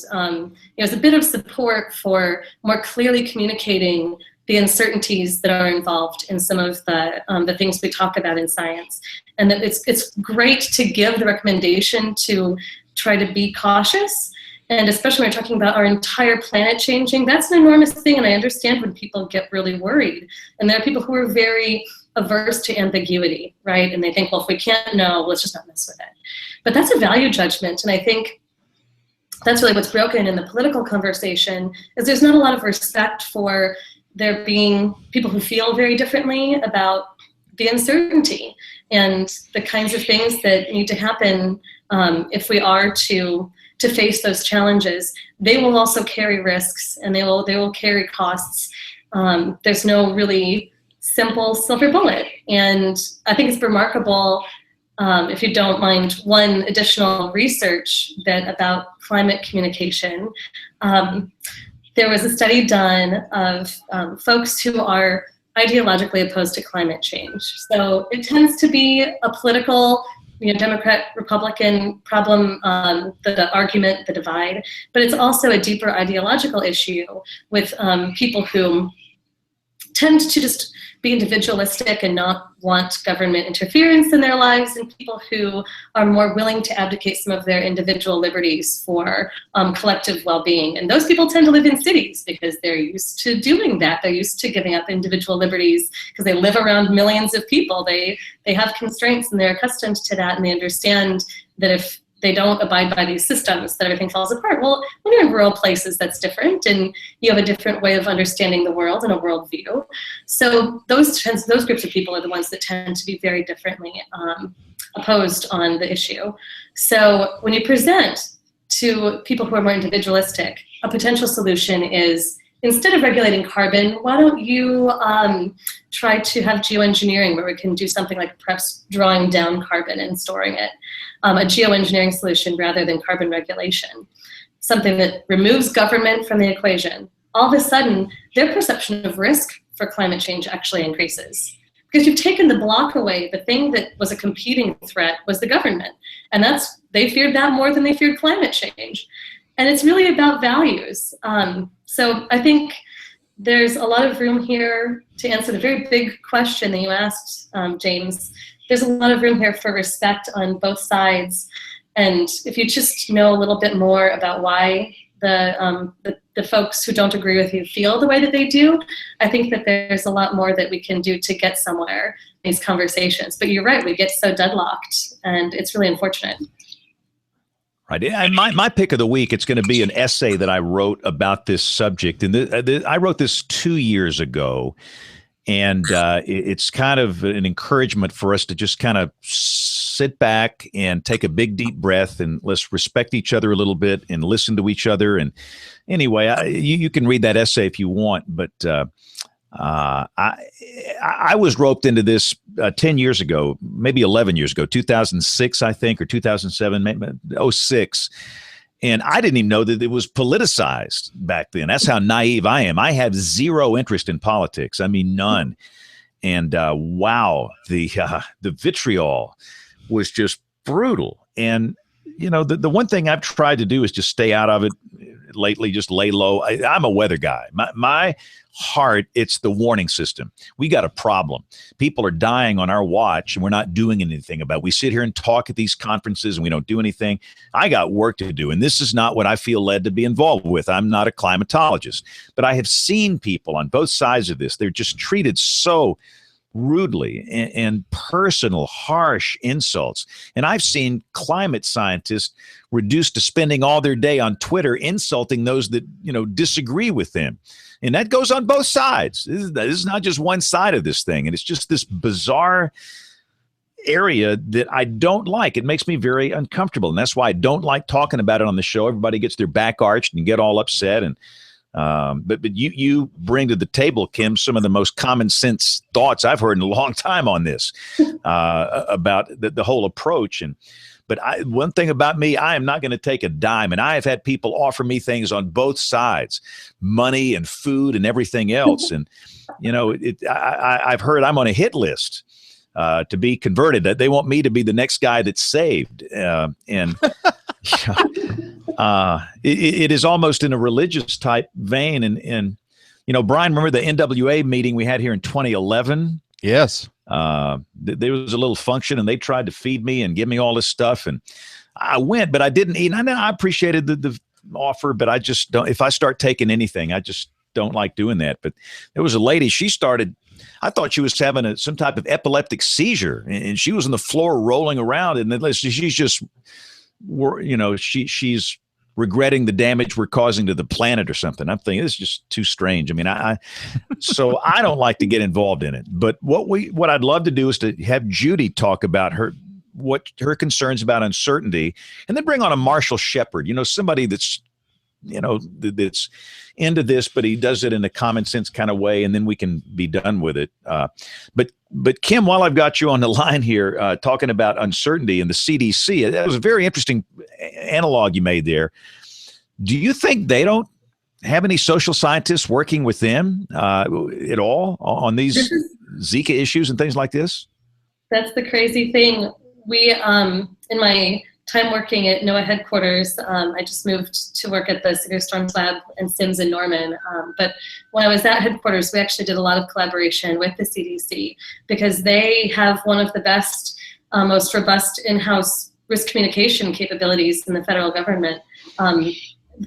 as a bit of support for more clearly communicating the uncertainties that are involved in some of the things we talk about in science, and that it's great to give the recommendation to try to be cautious. And especially when we're talking about our entire planet changing, that's an enormous thing. And I understand when people get really worried. And there are people who are very averse to ambiguity, right? And they think, well, if we can't know, let's just not mess with it. But that's a value judgment. And I think that's really what's broken in the political conversation, is there's not a lot of respect for there being people who feel very differently about the uncertainty and the kinds of things that need to happen if we are to face those challenges. They will also carry risks, and they will carry costs. There's no really simple silver bullet. And I think it's remarkable, if you don't mind, one additional research bit about climate communication. there was a study done of folks who are ideologically opposed to climate change. So it tends to be a political, Democrat, Republican problem, the argument, the divide, but it's also a deeper ideological issue with people who tend to just be individualistic and not want government interference in their lives, and people who are more willing to abdicate some of their individual liberties for collective well-being. And those people tend to live in cities because they're used to doing that. They're used to giving up individual liberties because they live around millions of people. They have constraints and they're accustomed to that, and they understand that if they don't abide by these systems, that everything falls apart. Well, when you're in rural places, that's different, and you have a different way of understanding the world and a worldview. So those groups of people are the ones that tend to be very differently opposed on the issue. So when you present to people who are more individualistic, a potential solution is, instead of regulating carbon, why don't you try to have geoengineering, where we can do something like perhaps drawing down carbon and storing it, a geoengineering solution rather than carbon regulation, something that removes government from the equation. All of a sudden, their perception of risk for climate change actually increases. Because you've taken the block away. The thing that was a competing threat was the government. And they feared that more than they feared climate change. And it's really about values. So I think there's a lot of room here to answer the very big question that you asked, James. There's a lot of room here for respect on both sides. And if you just know a little bit more about why the folks who don't agree with you feel the way that they do, I think that there's a lot more that we can do to get somewhere in these conversations. But you're right, we get so deadlocked, and it's really unfortunate. Right. And my pick of the week, it's going to be an essay that I wrote about this subject. And I wrote this 2 years ago. And it's kind of an encouragement for us to just kind of sit back and take a big, deep breath, and let's respect each other a little bit and listen to each other. And anyway, you can read that essay if you want. But I was roped into this 10 years ago, maybe 11 years ago, 2006, I think, or 2007, maybe 06. And I didn't even know that it was politicized back then. That's how naive I am. I have zero interest in politics. I mean, none. And wow, the vitriol was just brutal. And, the one thing I've tried to do is just stay out of it lately, just lay low. I'm a weather guy. My heart, it's the warning system. We got a problem. People are dying on our watch, and we're not doing anything about it. We sit here and talk at these conferences, and we don't do anything. I got work to do, and this is not what I feel led to be involved with. I'm not a climatologist, but I have seen people on both sides of this. They're just treated so rudely and personal, harsh insults. And I've seen climate scientists reduced to spending all their day on Twitter insulting those that, disagree with them. And that goes on both sides. This is not just one side of this thing. And it's just this bizarre area that I don't like. It makes me very uncomfortable. And that's why I don't like talking about it on the show. Everybody gets their back arched and get all upset. And but you bring to the table, Kim, some of the most common sense thoughts I've heard in a long time on this about the whole approach. But one thing about me, I am not going to take a dime. And I have had people offer me things on both sides, money and food and everything else. And, I've heard I'm on a hit list to be converted. That they want me to be the next guy that's saved. It is almost in a religious type vein. And Brian, remember the NWA meeting we had here in 2011? Yes. There was a little function, and they tried to feed me and give me all this stuff. And I went, but I didn't eat. And I appreciated the offer, but I just don't. If I start taking anything, I just don't like doing that. But there was a lady, I thought she was having some type of epileptic seizure, and she was on the floor rolling around, and then she's just, she's regretting the damage we're causing to the planet or something. I'm thinking this is just too strange. I mean, so I don't like to get involved in it. But what I'd love to do is to have Judy talk about what her concerns about uncertainty, and then bring on a Marshall Shepard, somebody that's, that's into this, but he does it in a common sense kind of way, and then we can be done with it. But Kim, while I've got you on the line here, talking about uncertainty and the CDC, that was a very interesting analog you made there. Do you think they don't have any social scientists working with them at all on these Zika issues and things like this? That's the crazy thing. We, in my time working at NOAA headquarters, I just moved to work at the Severe Storms Lab and SIMS in Norman. But when I was at headquarters, we actually did a lot of collaboration with the CDC because they have one of the best, most robust in-house risk communication capabilities in the federal government.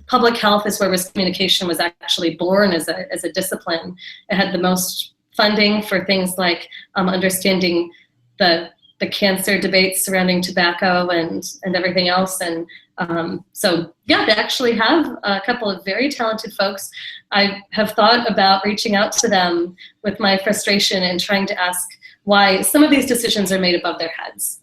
Public health is where risk communication was actually born as a discipline. It had the most funding for things like understanding the cancer debates surrounding tobacco and everything else. And so, yeah, they actually have a couple of very talented folks. I have thought about reaching out to them with my frustration and trying to ask why some of these decisions are made above their heads.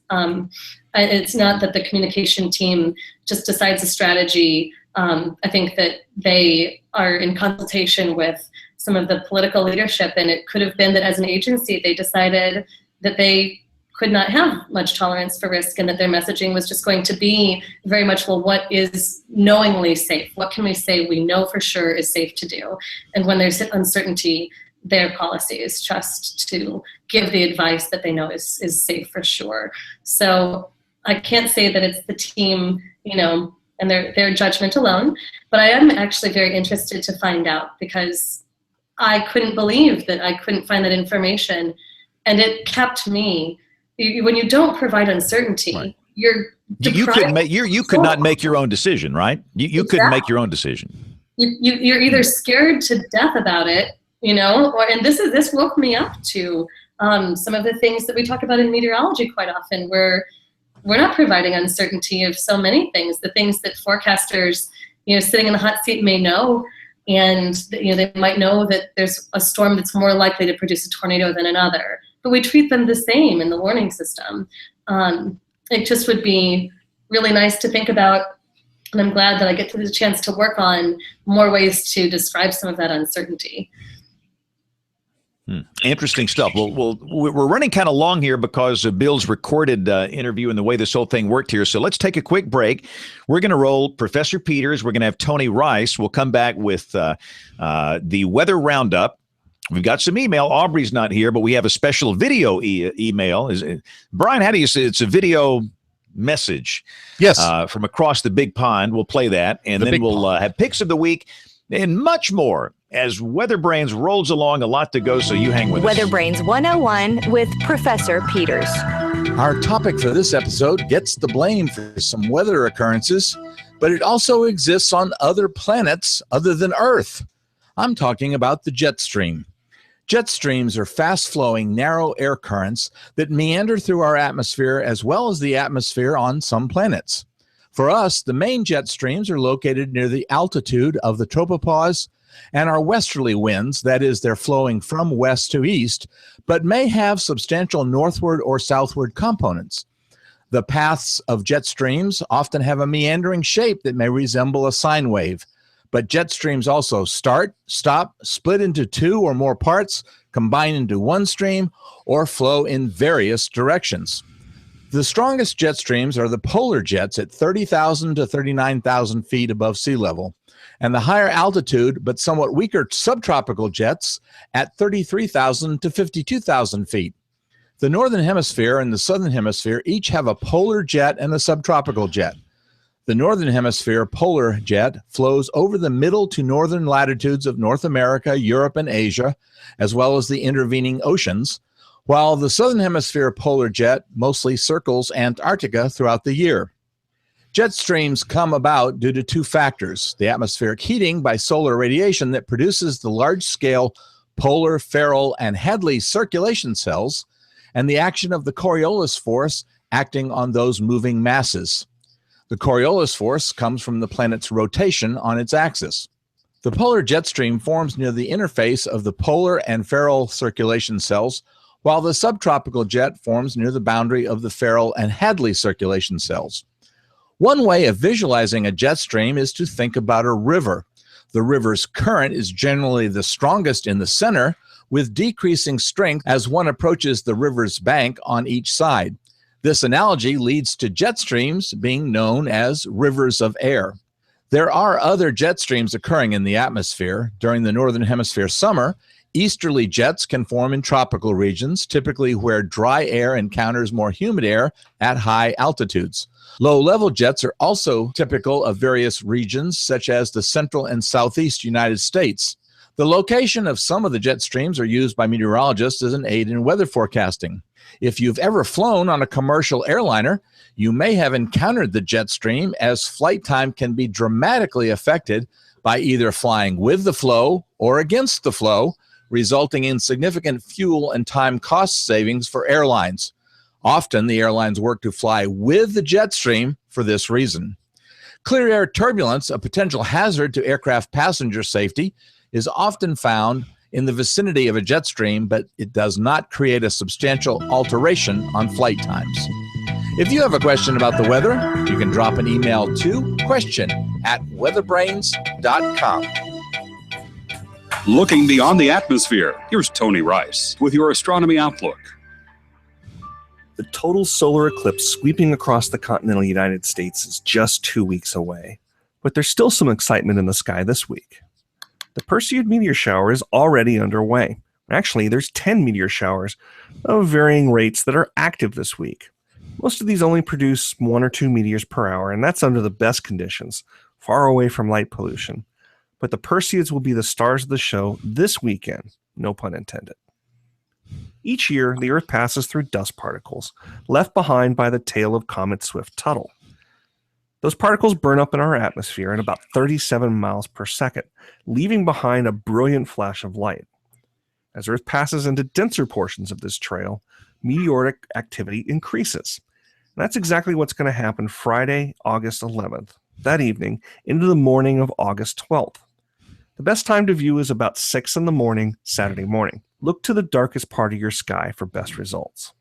It's not that the communication team just decides a strategy. I think that they are in consultation with some of the political leadership, and it could have been that as an agency they decided that they could not have much tolerance for risk and that their messaging was just going to be very much, well, what is knowingly safe? What can we say we know for sure is safe to do? And when there's uncertainty, their policy is just to give the advice that they know is safe for sure. So I can't say that it's the team, and their judgment alone, but I am actually very interested to find out because I couldn't believe that I couldn't find that information, and it kept me. When you don't provide uncertainty, right, you're deprived. You could not make your own decision, right? You couldn't make your own decision. You're either scared to death about it, and this woke me up to some of the things that we talk about in meteorology quite often, where we're not providing uncertainty of so many things, the things that forecasters, sitting in the hot seat may know, and they might know that there's a storm that's more likely to produce a tornado than another, but we treat them the same in the warning system. It just would be really nice to think about, and I'm glad that I get the chance to work on more ways to describe some of that uncertainty. Interesting stuff. Well, we're running kind of long here because of Bill's recorded interview and the way this whole thing worked here. So let's take a quick break. We're going to roll Professor Peters. We're going to have Tony Rice. We'll come back with the weather roundup. We've got some email. Aubrey's not here, but we have a special video email. Brian, how do you say it's a video message? Yes. From across the big pond. We'll play that, and then we'll have picks of the week and much more. As WeatherBrains rolls along, a lot to go, so you hang with us. WeatherBrains 101 with Professor Peters. Our topic for this episode gets the blame for some weather occurrences, but it also exists on other planets other than Earth. I'm talking about the jet stream. Jet streams are fast-flowing, narrow air currents that meander through our atmosphere as well as the atmosphere on some planets. For us, the main jet streams are located near the altitude of the tropopause and are westerly winds, that is, they're flowing from west to east, but may have substantial northward or southward components. The paths of jet streams often have a meandering shape that may resemble a sine wave, but jet streams also start, stop, split into two or more parts, combine into one stream, or flow in various directions. The strongest jet streams are the polar jets at 30,000 to 39,000 feet above sea level, and the higher altitude but somewhat weaker subtropical jets at 33,000 to 52,000 feet. The northern hemisphere and the southern hemisphere each have a polar jet and a subtropical jet. The northern hemisphere polar jet flows over the middle to northern latitudes of North America, Europe, and Asia, as well as the intervening oceans, while the southern hemisphere polar jet mostly circles Antarctica throughout the year. Jet streams come about due to two factors: the atmospheric heating by solar radiation that produces the large-scale polar, Ferrel, and Hadley circulation cells, and the action of the Coriolis force acting on those moving masses. The Coriolis force comes from the planet's rotation on its axis. The polar jet stream forms near the interface of the polar and Ferrel circulation cells, while the subtropical jet forms near the boundary of the Ferrel and Hadley circulation cells. One way of visualizing a jet stream is to think about a river. The river's current is generally the strongest in the center, with decreasing strength as one approaches the river's bank on each side. This analogy leads to jet streams being known as rivers of air. There are other jet streams occurring in the atmosphere. During the Northern Hemisphere summer, easterly jets can form in tropical regions, typically where dry air encounters more humid air at high altitudes. Low-level jets are also typical of various regions, such as the central and southeast United States. The location of some of the jet streams are used by meteorologists as an aid in weather forecasting. If you've ever flown on a commercial airliner, you may have encountered the jet stream, as flight time can be dramatically affected by either flying with the flow or against the flow, resulting in significant fuel and time cost savings for airlines. Often, the airlines work to fly with the jet stream for this reason. Clear air turbulence, a potential hazard to aircraft passenger safety, is often found in the vicinity of a jet stream, but it does not create a substantial alteration on flight times. If you have a question about the weather, you can drop an email to question@weatherbrains.com. Looking beyond the atmosphere, here's Tony Rice with your Astronomy Outlook. The total solar eclipse sweeping across the continental United States is just 2 weeks away, but there's still some excitement in the sky this week. The Perseid meteor shower is already underway. Actually, there's 10 meteor showers of varying rates that are active this week. Most of these only produce 1 or 2 meteors per hour, and that's under the best conditions, far away from light pollution. But the Perseids will be the stars of the show this weekend, no pun intended. Each year, the Earth passes through dust particles, left behind by the tail of Comet Swift-Tuttle. Those particles burn up in our atmosphere at about 37 miles per second, leaving behind a brilliant flash of light. As Earth passes into denser portions of this trail, meteoric activity increases. And that's exactly what's going to happen Friday, August 11th, that evening, into the morning of August 12th. The best time to view is about 6 in the morning, Saturday morning. Look to the darkest part of your sky for best results.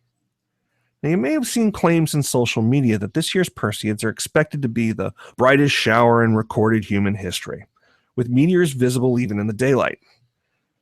Now, you may have seen claims in social media that this year's Perseids are expected to be the brightest shower in recorded human history, with meteors visible even in the daylight.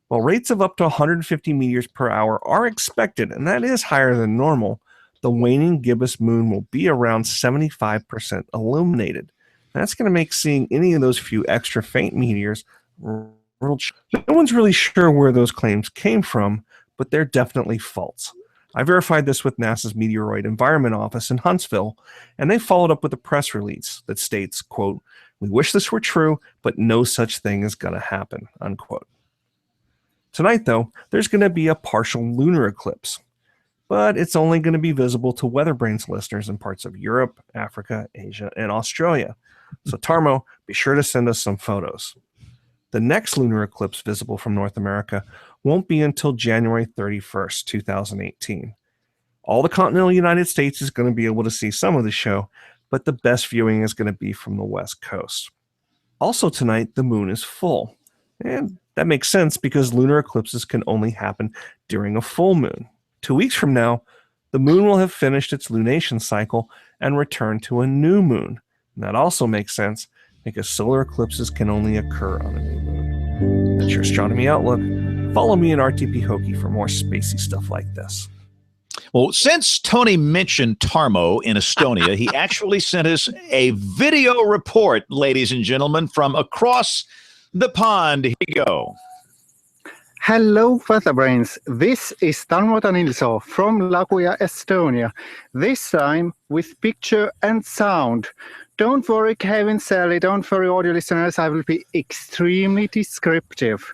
While rates of up to 150 meteors per hour are expected, and that is higher than normal, the waning gibbous moon will be around 75% illuminated. That's going to make seeing any of those few extra faint meteors no one's really sure where those claims came from, but they're definitely false. I verified this with NASA's Meteoroid Environment Office in Huntsville, and they followed up with a press release that states, quote, "We wish this were true, but no such thing is going to happen," unquote. Tonight, though, there's going to be a partial lunar eclipse, but it's only going to be visible to WeatherBrains listeners in parts of Europe, Africa, Asia, and Australia. So, Tarmo, be sure to send us some photos. The next lunar eclipse visible from North America won't be until January 31st, 2018. All the continental United States is going to be able to see some of the show, but the best viewing is going to be from the West Coast. Also tonight, the moon is full. And that makes sense because lunar eclipses can only happen during a full moon. 2 weeks from now, the moon will have finished its lunation cycle and returned to a new moon. And that also makes sense because solar eclipses can only occur on a new moon. That's your Astronomy Outlook. Follow me in RTP Hokie for more spacey stuff like this. Well, since Tony mentioned Tarmo in Estonia, he actually sent us a video report, ladies and gentlemen, from across the pond. Here you go. Hello, WeatherBrains. This is Tarmo Tanilso from Laguja, Estonia. This time with picture and sound. Don't worry, Kevin, Sally, don't worry, audio listeners, I will be extremely descriptive.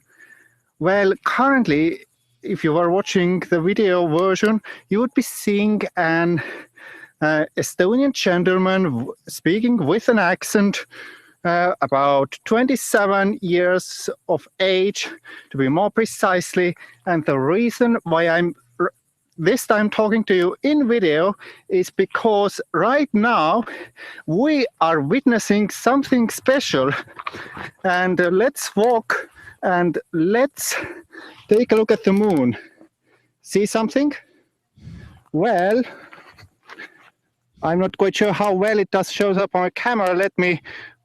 Well, currently, if you are watching the video version, you would be seeing an Estonian gentleman speaking with an accent, about 27 years of age, to be more precisely. And the reason why I'm this time talking to you in video is because right now we are witnessing something special. And let's walk and let's take a look at the moon. See something? Well, I'm not quite sure how well it does shows up on a camera. Let me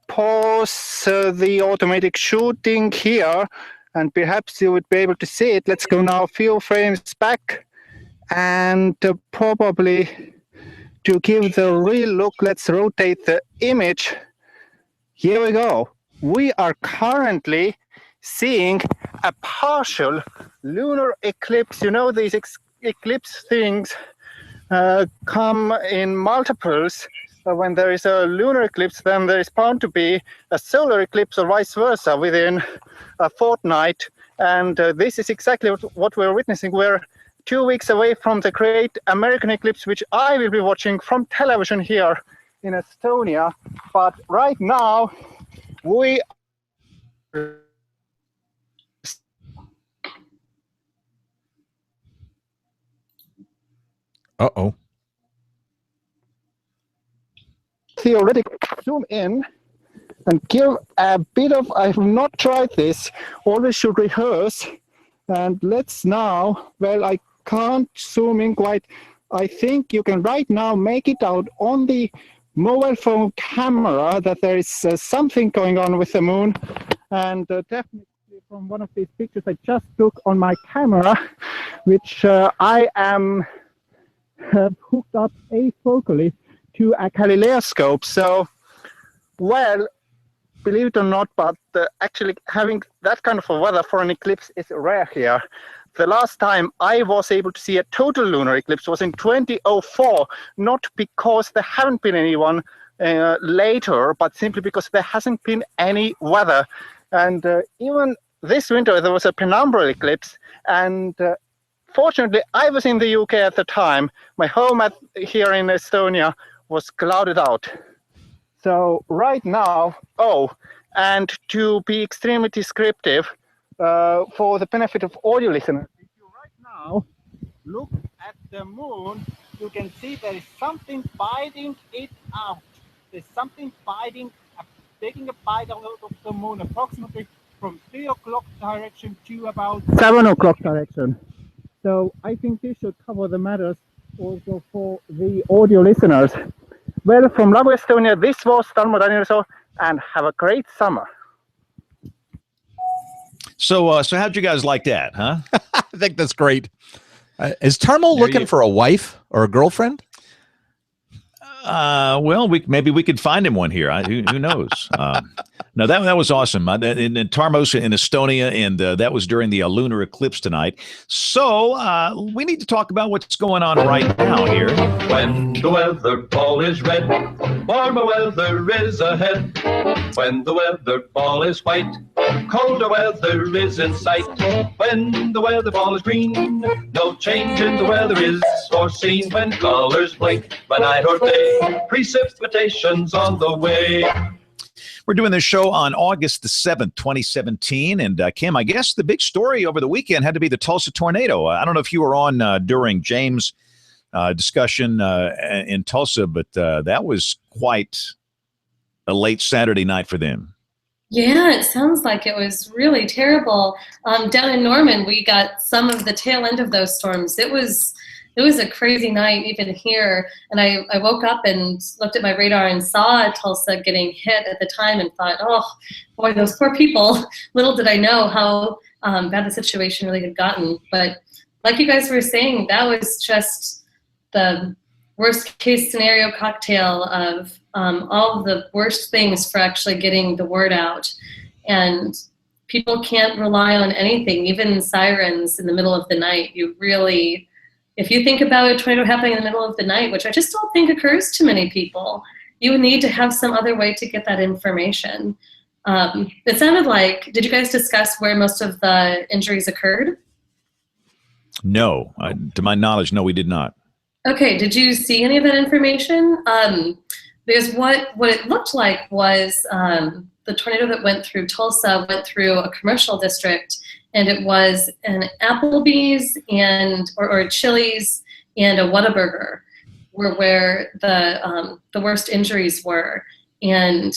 pause the automatic shooting here, and perhaps you would be able to see it. Let's go now a few frames back, and probably to give the real look, let's rotate the image. here we go. We are currently seeing a partial lunar eclipse. You know, these eclipse things come in multiples. When there is a lunar eclipse, then there is bound to be a solar eclipse or vice versa within a fortnight. And this is exactly what we're witnessing. We're 2 weeks away from the great American eclipse, which I will be watching from television here in Estonia. But right now, we Uh-oh. theoretically zoom in and give a bit of, I have not tried this, always should rehearse. And let's now, well, I can't zoom in quite. I think you can right now make it out on the mobile phone camera that there is something going on with the moon. And definitely from one of these pictures I just took on my camera, which I am hooked up afocally to a Galileoscope. So, well, believe it or not, but actually having that kind of a weather for an eclipse is rare here. The last time I was able to see a total lunar eclipse was in 2004, not because there haven't been anyone later, but simply because there hasn't been any weather. And even this winter, there was a penumbral eclipse, and fortunately, I was in the UK at the time. My home here in Estonia was clouded out. So right now, and to be extremely descriptive, for the benefit of audio listeners, if you right now look at the moon, you can see there is something biting it out. There's something taking a bite out of the moon, approximately from 3 o'clock direction to about 7 o'clock direction. So I think this should cover the matters also for the audio listeners. Well, from Lago, Estonia, this was Tarmo Danielson, and have a great summer. So how'd you guys like that, huh? I think that's great. Is Tarmo looking for a wife or a girlfriend? Well, maybe we could find him one here. Who knows? No, that was awesome. In Tarmos in Estonia, and that was during the lunar eclipse tonight. So we need to talk about what's going on right now here. When the weather ball is red, warmer weather is ahead. When the weather ball is white, colder weather is in sight. When the weather ball is green, no change in the weather is foreseen. When colors blink by night or day, precipitation's on the way. We're doing this show on August the 7th, 2017. And Kim, I guess the big story over the weekend had to be the Tulsa tornado. I don't know if you were on during James' discussion in Tulsa, but that was quite a late Saturday night for them. Yeah, it sounds like it was really terrible. Down in Norman, we got some of the tail end of those storms. It was a crazy night even here. And I woke up and looked at my radar and saw Tulsa getting hit at the time and thought, oh, boy, those poor people. Little did I know how bad the situation really had gotten. But like you guys were saying, that was just the worst case scenario cocktail of all of the worst things for actually getting the word out. And people can't rely on anything, even sirens in the middle of the night. You really, if you think about a tornado happening in the middle of the night, which I just don't think occurs to many people, you would need to have some other way to get that information. It sounded like, did you guys discuss where most of the injuries occurred? No, to my knowledge, no, we did not. Okay, did you see any of that information? Because what it looked like was the tornado that went through Tulsa went through a commercial district, and it was an Applebee's or Chili's and a Whataburger were where the worst injuries were. And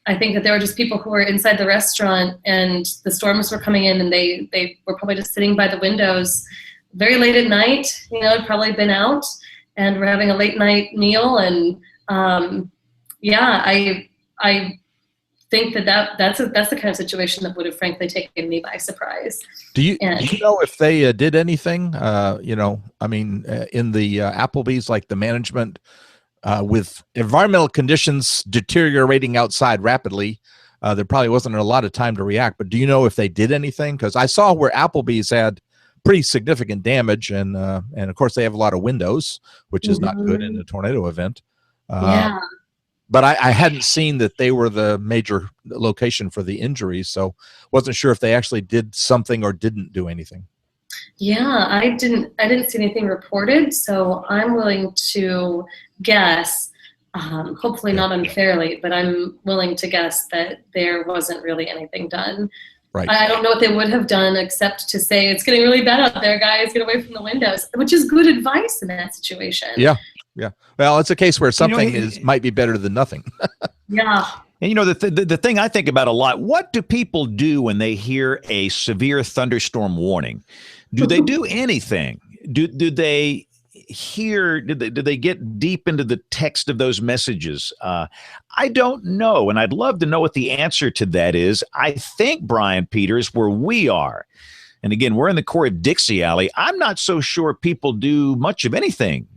I think that there were just people who were inside the restaurant, and the storms were coming in, and they were probably just sitting by the windows very late at night, had probably been out and we're having a late night meal. And I think that's the kind of situation that would have frankly taken me by surprise. Do you know if they did anything, in the Applebee's, like the management with environmental conditions deteriorating outside rapidly, there probably wasn't a lot of time to react. But do you know if they did anything? Because I saw where Applebee's had pretty significant damage, and of course they have a lot of windows, which is not good in a tornado event. But I hadn't seen that they were the major location for the injuries, so wasn't sure if they actually did something or didn't do anything. Yeah, I didn't see anything reported, so I'm willing to guess, hopefully not unfairly, but I'm willing to guess that there wasn't really anything done. Right. I don't know what they would have done except to say, it's getting really bad out there, guys, get away from the windows, which is good advice in that situation. Yeah. Well, it's a case where something might be better than nothing. Yeah. And the thing I think about a lot, what do people do when they hear a severe thunderstorm warning? Do they do anything? Do they hear, do they get deep into the text of those messages? I don't know, and I'd love to know what the answer to that is. I think, Brian Peters, where we are, and again, we're in the core of Dixie Alley, I'm not so sure people do much of anything.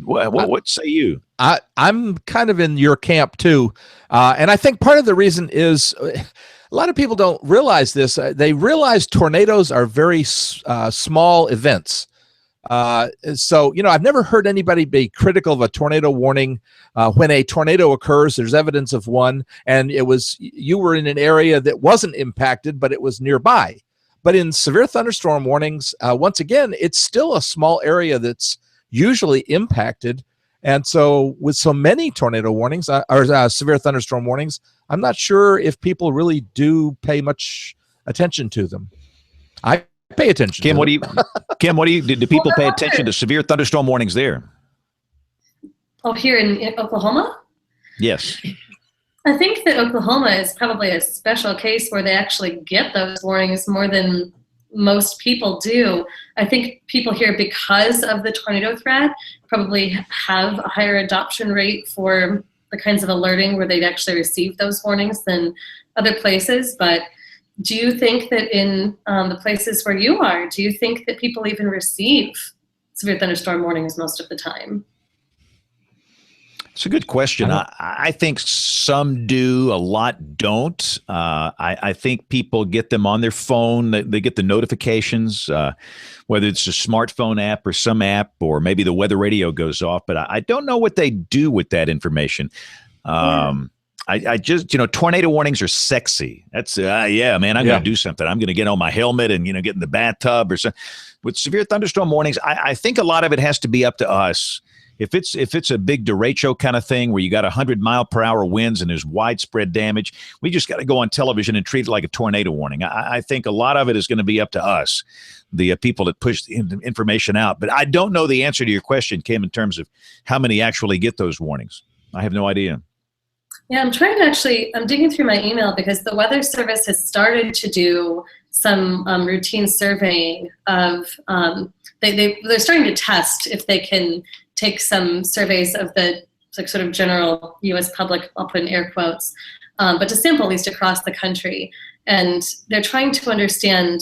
What say you? I'm kind of in your camp too. And I think part of the reason is a lot of people don't realize this. They realize tornadoes are very small events. So, I've never heard anybody be critical of a tornado warning. When a tornado occurs, there's evidence of one, and you were in an area that wasn't impacted, but it was nearby. But in severe thunderstorm warnings, once again, it's still a small area that's usually impacted. And so with so many tornado warnings or severe thunderstorm warnings, I'm not sure if people really do pay much attention to them. I pay attention. Kim, do people pay attention to severe thunderstorm warnings there? Oh, here in Oklahoma? Yes. I think that Oklahoma is probably a special case where they actually get those warnings more than most people do. I think people here, because of the tornado threat, probably have a higher adoption rate for the kinds of alerting where they'd actually receive those warnings than other places. But do you think that in the places where you are, do you think that people even receive severe thunderstorm warnings most of the time? It's a good question. I think some do, a lot don't. I think people get them on their phone. They get the notifications, whether it's a smartphone app or some app, or maybe the weather radio goes off. But I don't know what they do with that information. I just, tornado warnings are sexy. That's, yeah, man, I'm going to do something. I'm going to get on my helmet and, get in the bathtub or something. With severe thunderstorm warnings, I think a lot of it has to be up to us. If it's a big derecho kind of thing where you got 100-mile-per-hour winds and there's widespread damage, we just got to go on television and treat it like a tornado warning. I think a lot of it is going to be up to us, the people that push the information out. But I don't know the answer to your question, Kim, in terms of how many actually get those warnings. I have no idea. Yeah, I'm digging through my email because the Weather Service has started to do some routine surveying of, they're starting to test if they can take some surveys of the sort of general U.S. public, I'll put in air quotes, but to sample at least across the country. And they're trying to understand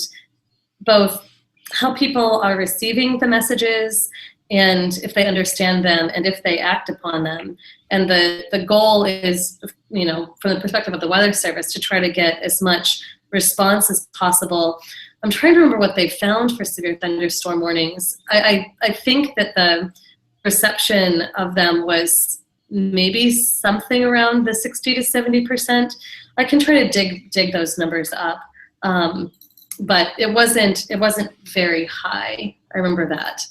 both how people are receiving the messages and if they understand them and if they act upon them. And the goal is, from the perspective of the Weather Service, to try to get as much response as possible. I'm trying to remember what they found for severe thunderstorm warnings. I think that the reception of them was maybe something around the 60 to 70%. I can try to dig those numbers up, but it wasn't very high. I remember that.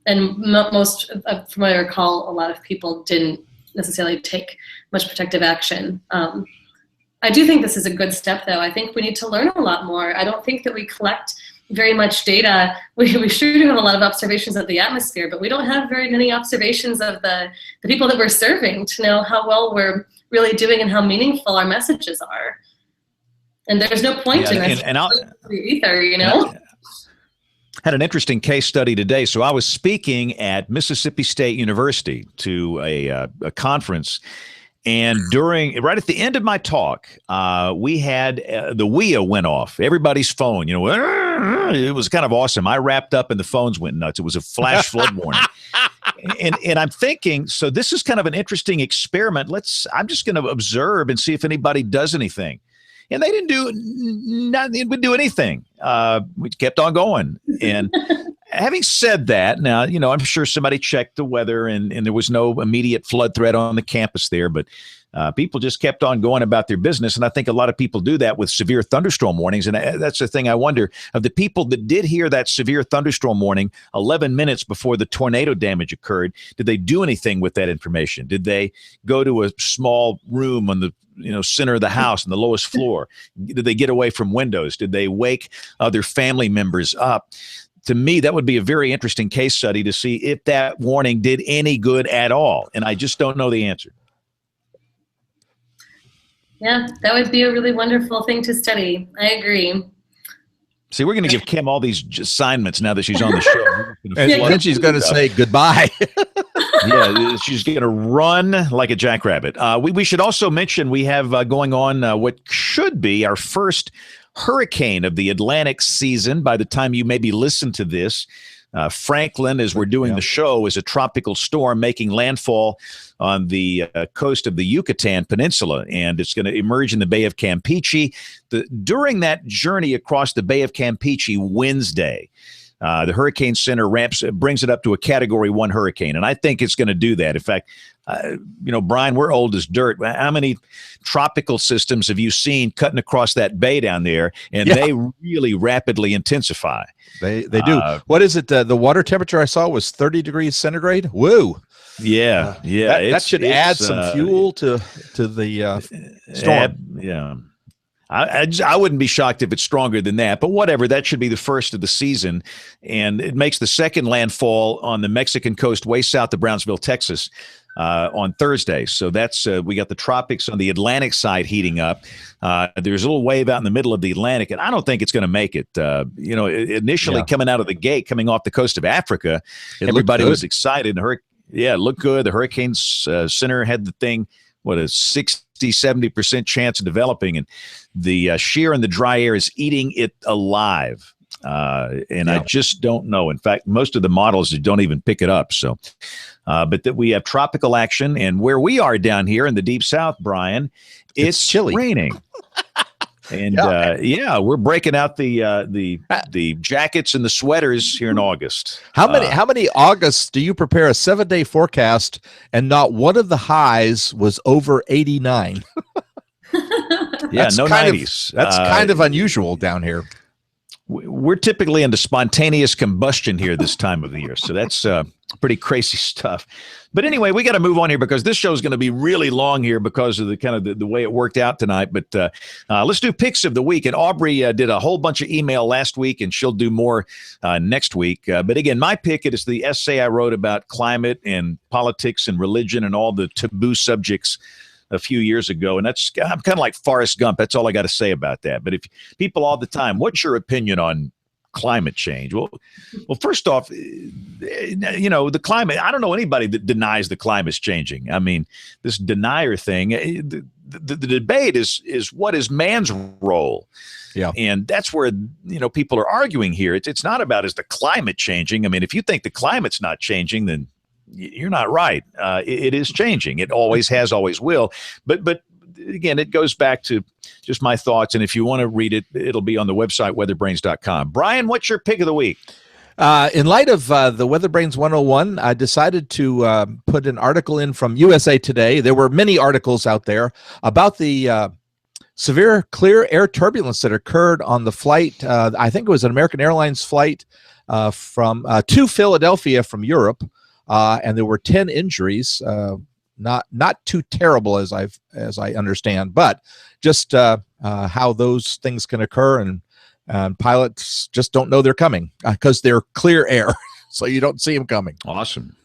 And most, from what I recall, a lot of people didn't necessarily take much protective action. I do think this is a good step, though. I think we need to learn a lot more. I don't think that we collect very much data. We sure do have a lot of observations of the atmosphere, but we don't have very many observations of the people that we're serving to know how well we're really doing and how meaningful our messages are. And there's no point in us either, Had an interesting case study today. So I was speaking at Mississippi State University to a conference, and right at the end of my talk, we had the WIA went off. Everybody's phone, it was kind of awesome. I wrapped up and the phones went nuts. It was a flash flood warning. And I'm thinking, so this is kind of an interesting experiment. I'm just going to observe and see if anybody does anything. And they didn't do anything. We kept on going. And having said that, now, I'm sure somebody checked the weather and there was no immediate flood threat on the campus there, but people just kept on going about their business. And I think a lot of people do that with severe thunderstorm warnings. And that's the thing I wonder, of the people that did hear that severe thunderstorm warning 11 minutes before the tornado damage occurred, did they do anything with that information? Did they go to a small room on the center of the house on the lowest floor? Did they get away from windows? Did they wake other family members up? To me, that would be a very interesting case study to see if that warning did any good at all. And I just don't know the answer. Yeah, that would be a really wonderful thing to study. I agree. See, we're going to give Kim all these assignments now that she's on the show. And then she's going to say goodbye. Yeah, she's going to run like a jackrabbit. We should also mention we have going on what should be our first hurricane of the Atlantic season by the time you maybe listen to this. Franklin, as we're doing the show, is a tropical storm making landfall on the coast of the Yucatan Peninsula, and it's going to emerge in the Bay of Campeche. During that journey across the Bay of Campeche Wednesday, the Hurricane Center brings it up to a Category 1 hurricane, and I think it's going to do that. In fact, Brian, we're old as dirt. How many tropical systems have you seen cutting across that bay down there? And they really rapidly intensify. They do. What is it? The water temperature I saw was 30 degrees centigrade. Woo. Yeah. That should add some fuel to the storm. Yeah. I wouldn't be shocked if it's stronger than that, but whatever. That should be the first of the season, and it makes the second landfall on the Mexican coast, way south of Brownsville, Texas, on Thursday. So that's we got the tropics on the Atlantic side heating up. There's a little wave out in the middle of the Atlantic, and I don't think it's going to make it. Initially coming out of the gate, coming off the coast of Africa, everybody was excited. It looked good. The Hurricane Center had the thing, what, a 60-70% chance of developing, and the shear and the dry air is eating it alive. I just don't know. In fact, most of the models don't even pick it up. So, but that we have tropical action, and where we are down here in the deep south, Brian, it's chilly, raining. And we're breaking out the jackets and the sweaters here in August. How many Augusts do you prepare a 7-day forecast and not one of the highs was over 89? That's no 90s. That's kind of unusual down here. We're typically into spontaneous combustion here this time of the year. So that's pretty crazy stuff. But anyway, we got to move on here because this show is going to be really long here because of the kind of the way it worked out tonight. But let's do picks of the week. And Aubrey did a whole bunch of email last week, and she'll do more next week. But again, my pick, it is the essay I wrote about climate and politics and religion and all the taboo subjects a few years ago. And I'm kind of like Forrest Gump. That's all I got to say about that. But if people all the time, what's your opinion on climate change? Well, first off, the climate, I don't know anybody that denies the climate's changing. I mean, this denier thing, the debate is what is man's role? Yeah. And that's where, people are arguing here. It's not about is the climate changing. I mean, if you think the climate's not changing, then you're not right. It is changing. It always has, always will. But again, it goes back to just my thoughts. And if you want to read it, it'll be on the website, weatherbrains.com. Brian, what's your pick of the week? In light of the WeatherBrains 101, I decided to put an article in from USA Today. There were many articles out there about the severe clear air turbulence that occurred on the flight. I think it was an American Airlines flight to Philadelphia from Europe. And there were 10 injuries, not too terrible as I understand, but just how those things can occur, and pilots just don't know they're coming because they're clear air, so you don't see them coming. Awesome.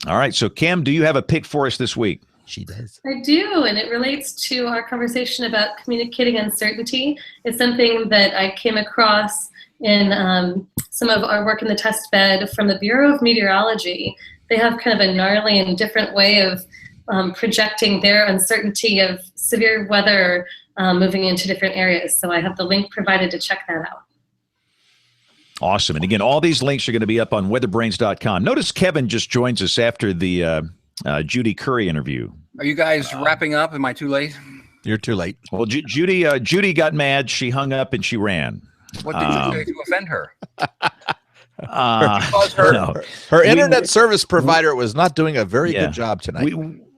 All right, so Kim, do you have a pick for us this week? She does. I do, and it relates to our conversation about communicating uncertainty. It's something that I came across in some of our work in the test bed from the Bureau of Meteorology. They have kind of a gnarly and different way of projecting their uncertainty of severe weather moving into different areas. So I have the link provided to check that out. Awesome. And again, all these links are going to be up on weatherbrains.com. Notice Kevin just joins us after the Judy Curry interview. Are you guys wrapping up? Am I too late? You're too late. Well, Judy got mad. She hung up and she ran. What did you say to offend her? Her internet service provider was not doing a very good job tonight.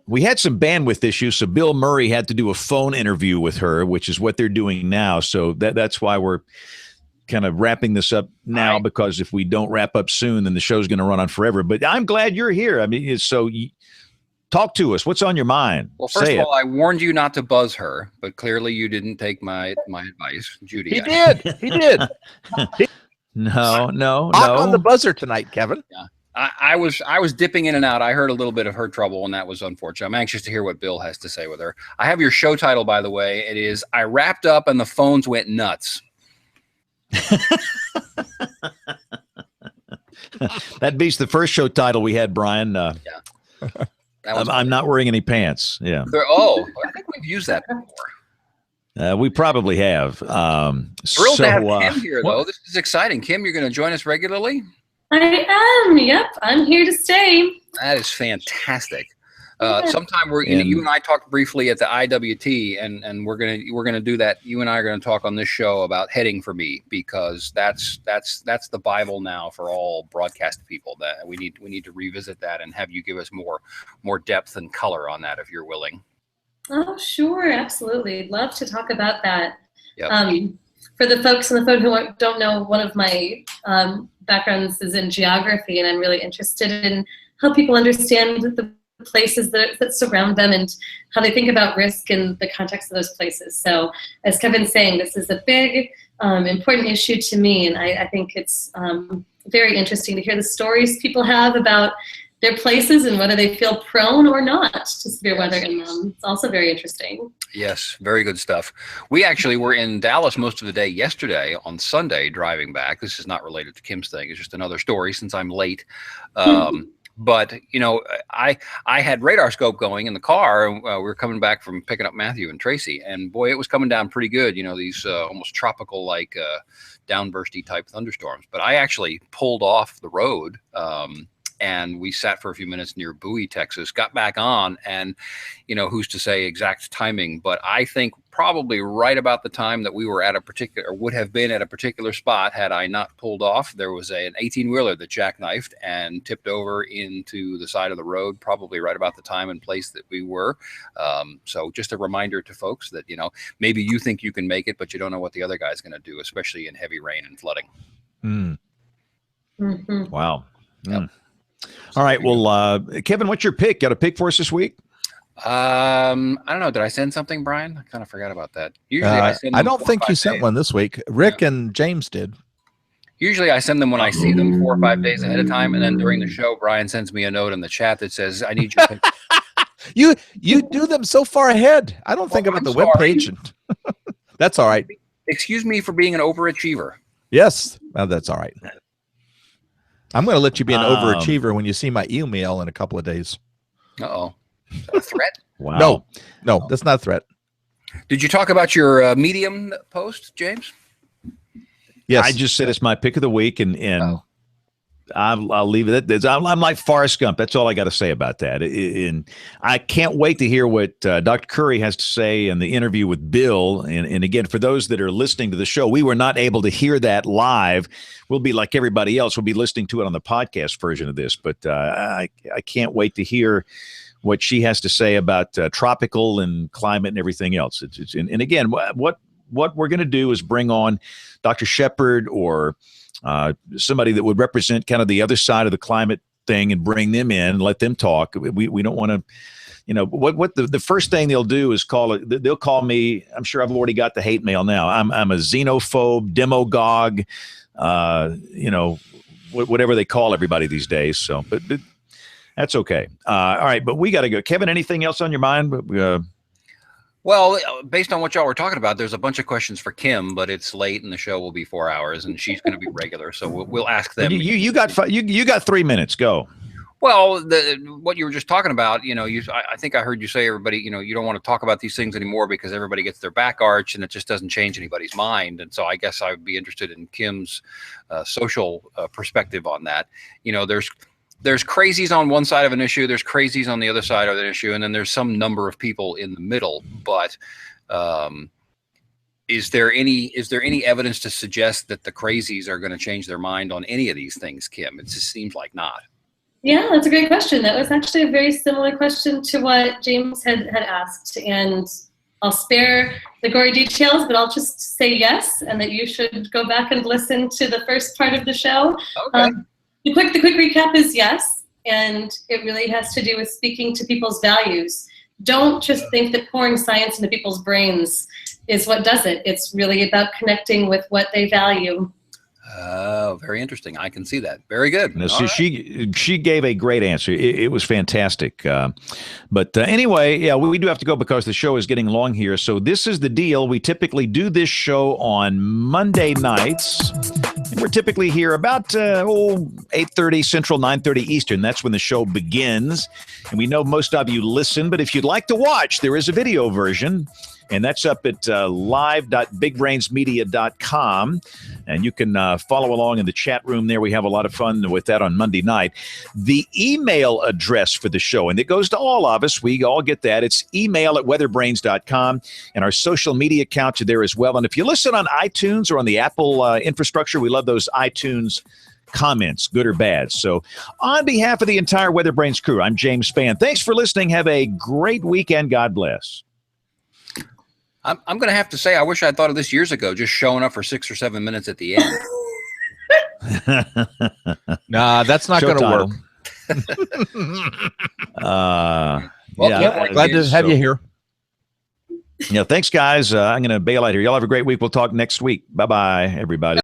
We had some bandwidth issues, so Bill Murray had to do a phone interview with her, which is what they're doing now. So that's why we're kind of wrapping this up now, because if we don't wrap up soon, then the show's going to run on forever. But I'm glad you're here. I mean, talk to us. What's on your mind? Well, first of all, I warned you not to buzz her, but clearly you didn't take my advice, Judy. He did. He did. No. Knock on the buzzer tonight, Kevin. Yeah. I was dipping in and out. I heard a little bit of her trouble, and that was unfortunate. I'm anxious to hear what Bill has to say with her. I have your show title, by the way. It is "I Wrapped Up and the Phones Went Nuts." That beats the first show title we had, Brian. I'm not wearing any pants. Yeah. Oh, I think we've used that before. We probably have. Thrilled to have Kim here, though. This is exciting. Kim, you're going to join us regularly? I am. Yep, I'm here to stay. That is fantastic. Sometime you and I talked briefly at the IWT, and we're gonna do that. You and I are gonna talk on this show about heading for me, because that's the Bible now for all broadcast people. That we need to revisit that and have you give us more depth and color on that if you're willing. Oh, sure, absolutely. Love to talk about that. Yep. For the folks on the phone who don't know, one of my backgrounds is in geography, and I'm really interested in how people understand the places that surround them and how they think about risk in the context of those places. So as Kevin's saying, this is a big, important issue to me, and I think it's very interesting to hear the stories people have about their places and whether they feel prone or not to severe weather in them. It's also very interesting. Yes, very good stuff. We actually were in Dallas most of the day yesterday. On Sunday, driving back. This is not related to Kim's thing. It's just another story since I'm late. But, I had radar scope going in the car. We were coming back from picking up Matthew and Tracy, and boy, it was coming down pretty good. These almost tropical, like downbursty type thunderstorms. But I actually pulled off the road, and we sat for a few minutes near Bowie, Texas, got back on, and, who's to say exact timing, but I think probably right about the time that we were at would have been at a particular spot had I not pulled off. There was an 18-wheeler that jackknifed and tipped over into the side of the road, probably right about the time and place that we were. So just a reminder to folks that, maybe you think you can make it, but you don't know what the other guy's going to do, especially in heavy rain and flooding. Mm-hmm. Wow. Yep. All right. Well, Kevin, what's your pick? Got a pick for us this week? I don't know. Did I send something, Brian? I kind of forgot about that. Usually I don't think you sent one this week. Rick and James did. Usually I send them when I see them 4 or 5 days ahead of time. And then during the show, Brian sends me a note in the chat that says, I need your pick. You do them so far ahead. I don't think about the webpage. That's all right. Excuse me for being an overachiever. Yes. Well, that's all right. I'm going to let you be an overachiever when you see my email in a couple of days. Uh-oh. Is that a threat? Wow. No, that's not a threat. Did you talk about your Medium post, James? Yes. I just said it's my pick of the week, and I'll leave it at that. I'm like Forrest Gump. That's all I got to say about that. And I can't wait to hear what Dr. Curry has to say in the interview with Bill. And again, for those that are listening to the show, we were not able to hear that live. We'll be like everybody else. We'll be listening to it on the podcast version of this. But I can't wait to hear what she has to say about tropical and climate and everything else. And again, what we're going to do is bring on Dr. Shepard or somebody that would represent kind of the other side of the climate thing and bring them in and let them talk. We don't want to, what the first thing they'll do is they'll call me. I'm sure I've already got the hate mail now. I'm a xenophobe, demagogue, whatever they call everybody these days. So, but that's okay. All right, but we got to go. Kevin, anything else on your mind? Well, based on what y'all were talking about, there's a bunch of questions for Kim, but it's late and the show will be 4 hours, and she's going to be regular, so we'll ask them. You got 3 minutes. Go. Well, what you were just talking about, I think I heard you say everybody, you don't want to talk about these things anymore because everybody gets their back arched and it just doesn't change anybody's mind. And so I guess I would be interested in Kim's social perspective on that. There's crazies on one side of an issue, there's crazies on the other side of an issue, and then there's some number of people in the middle. But is there any evidence to suggest that the crazies are going to change their mind on any of these things, Kim? It just seems like not. Yeah, that's a great question. That was actually a very similar question to what James had asked. And I'll spare the gory details, but I'll just say yes, and that you should go back and listen to the first part of the show. Okay. The quick recap is yes, and it really has to do with speaking to people's values. Don't just think that pouring science into people's brains is what does it. It's really about connecting with what they value. Oh, very interesting. I can see that. Very good. No, so she gave a great answer. It was fantastic. But anyway, yeah, we do have to go because the show is getting long here. So this is the deal. We typically do this show on Monday nights. And we're typically here about 8:30 Central, 9:30 Eastern. That's when the show begins. And we know most of you listen, but if you'd like to watch, there is a video version. And that's up at live.bigbrainsmedia.com. And you can follow along in the chat room there. We have a lot of fun with that on Monday night. The email address for the show, and it goes to all of us. We all get that. It's email@weatherbrains.com. And our social media accounts are there as well. And if you listen on iTunes or on the Apple infrastructure, we love those iTunes comments, good or bad. So on behalf of the entire WeatherBrains crew, I'm James Spann. Thanks for listening. Have a great weekend. God bless. I'm going to have to say, I wish I'd thought of this years ago, just showing up for 6 or 7 minutes at the end. Nah, that's not going to work. Glad to have you here. Yeah, thanks, guys. I'm going to bail out here. Y'all have a great week. We'll talk next week. Bye-bye, everybody.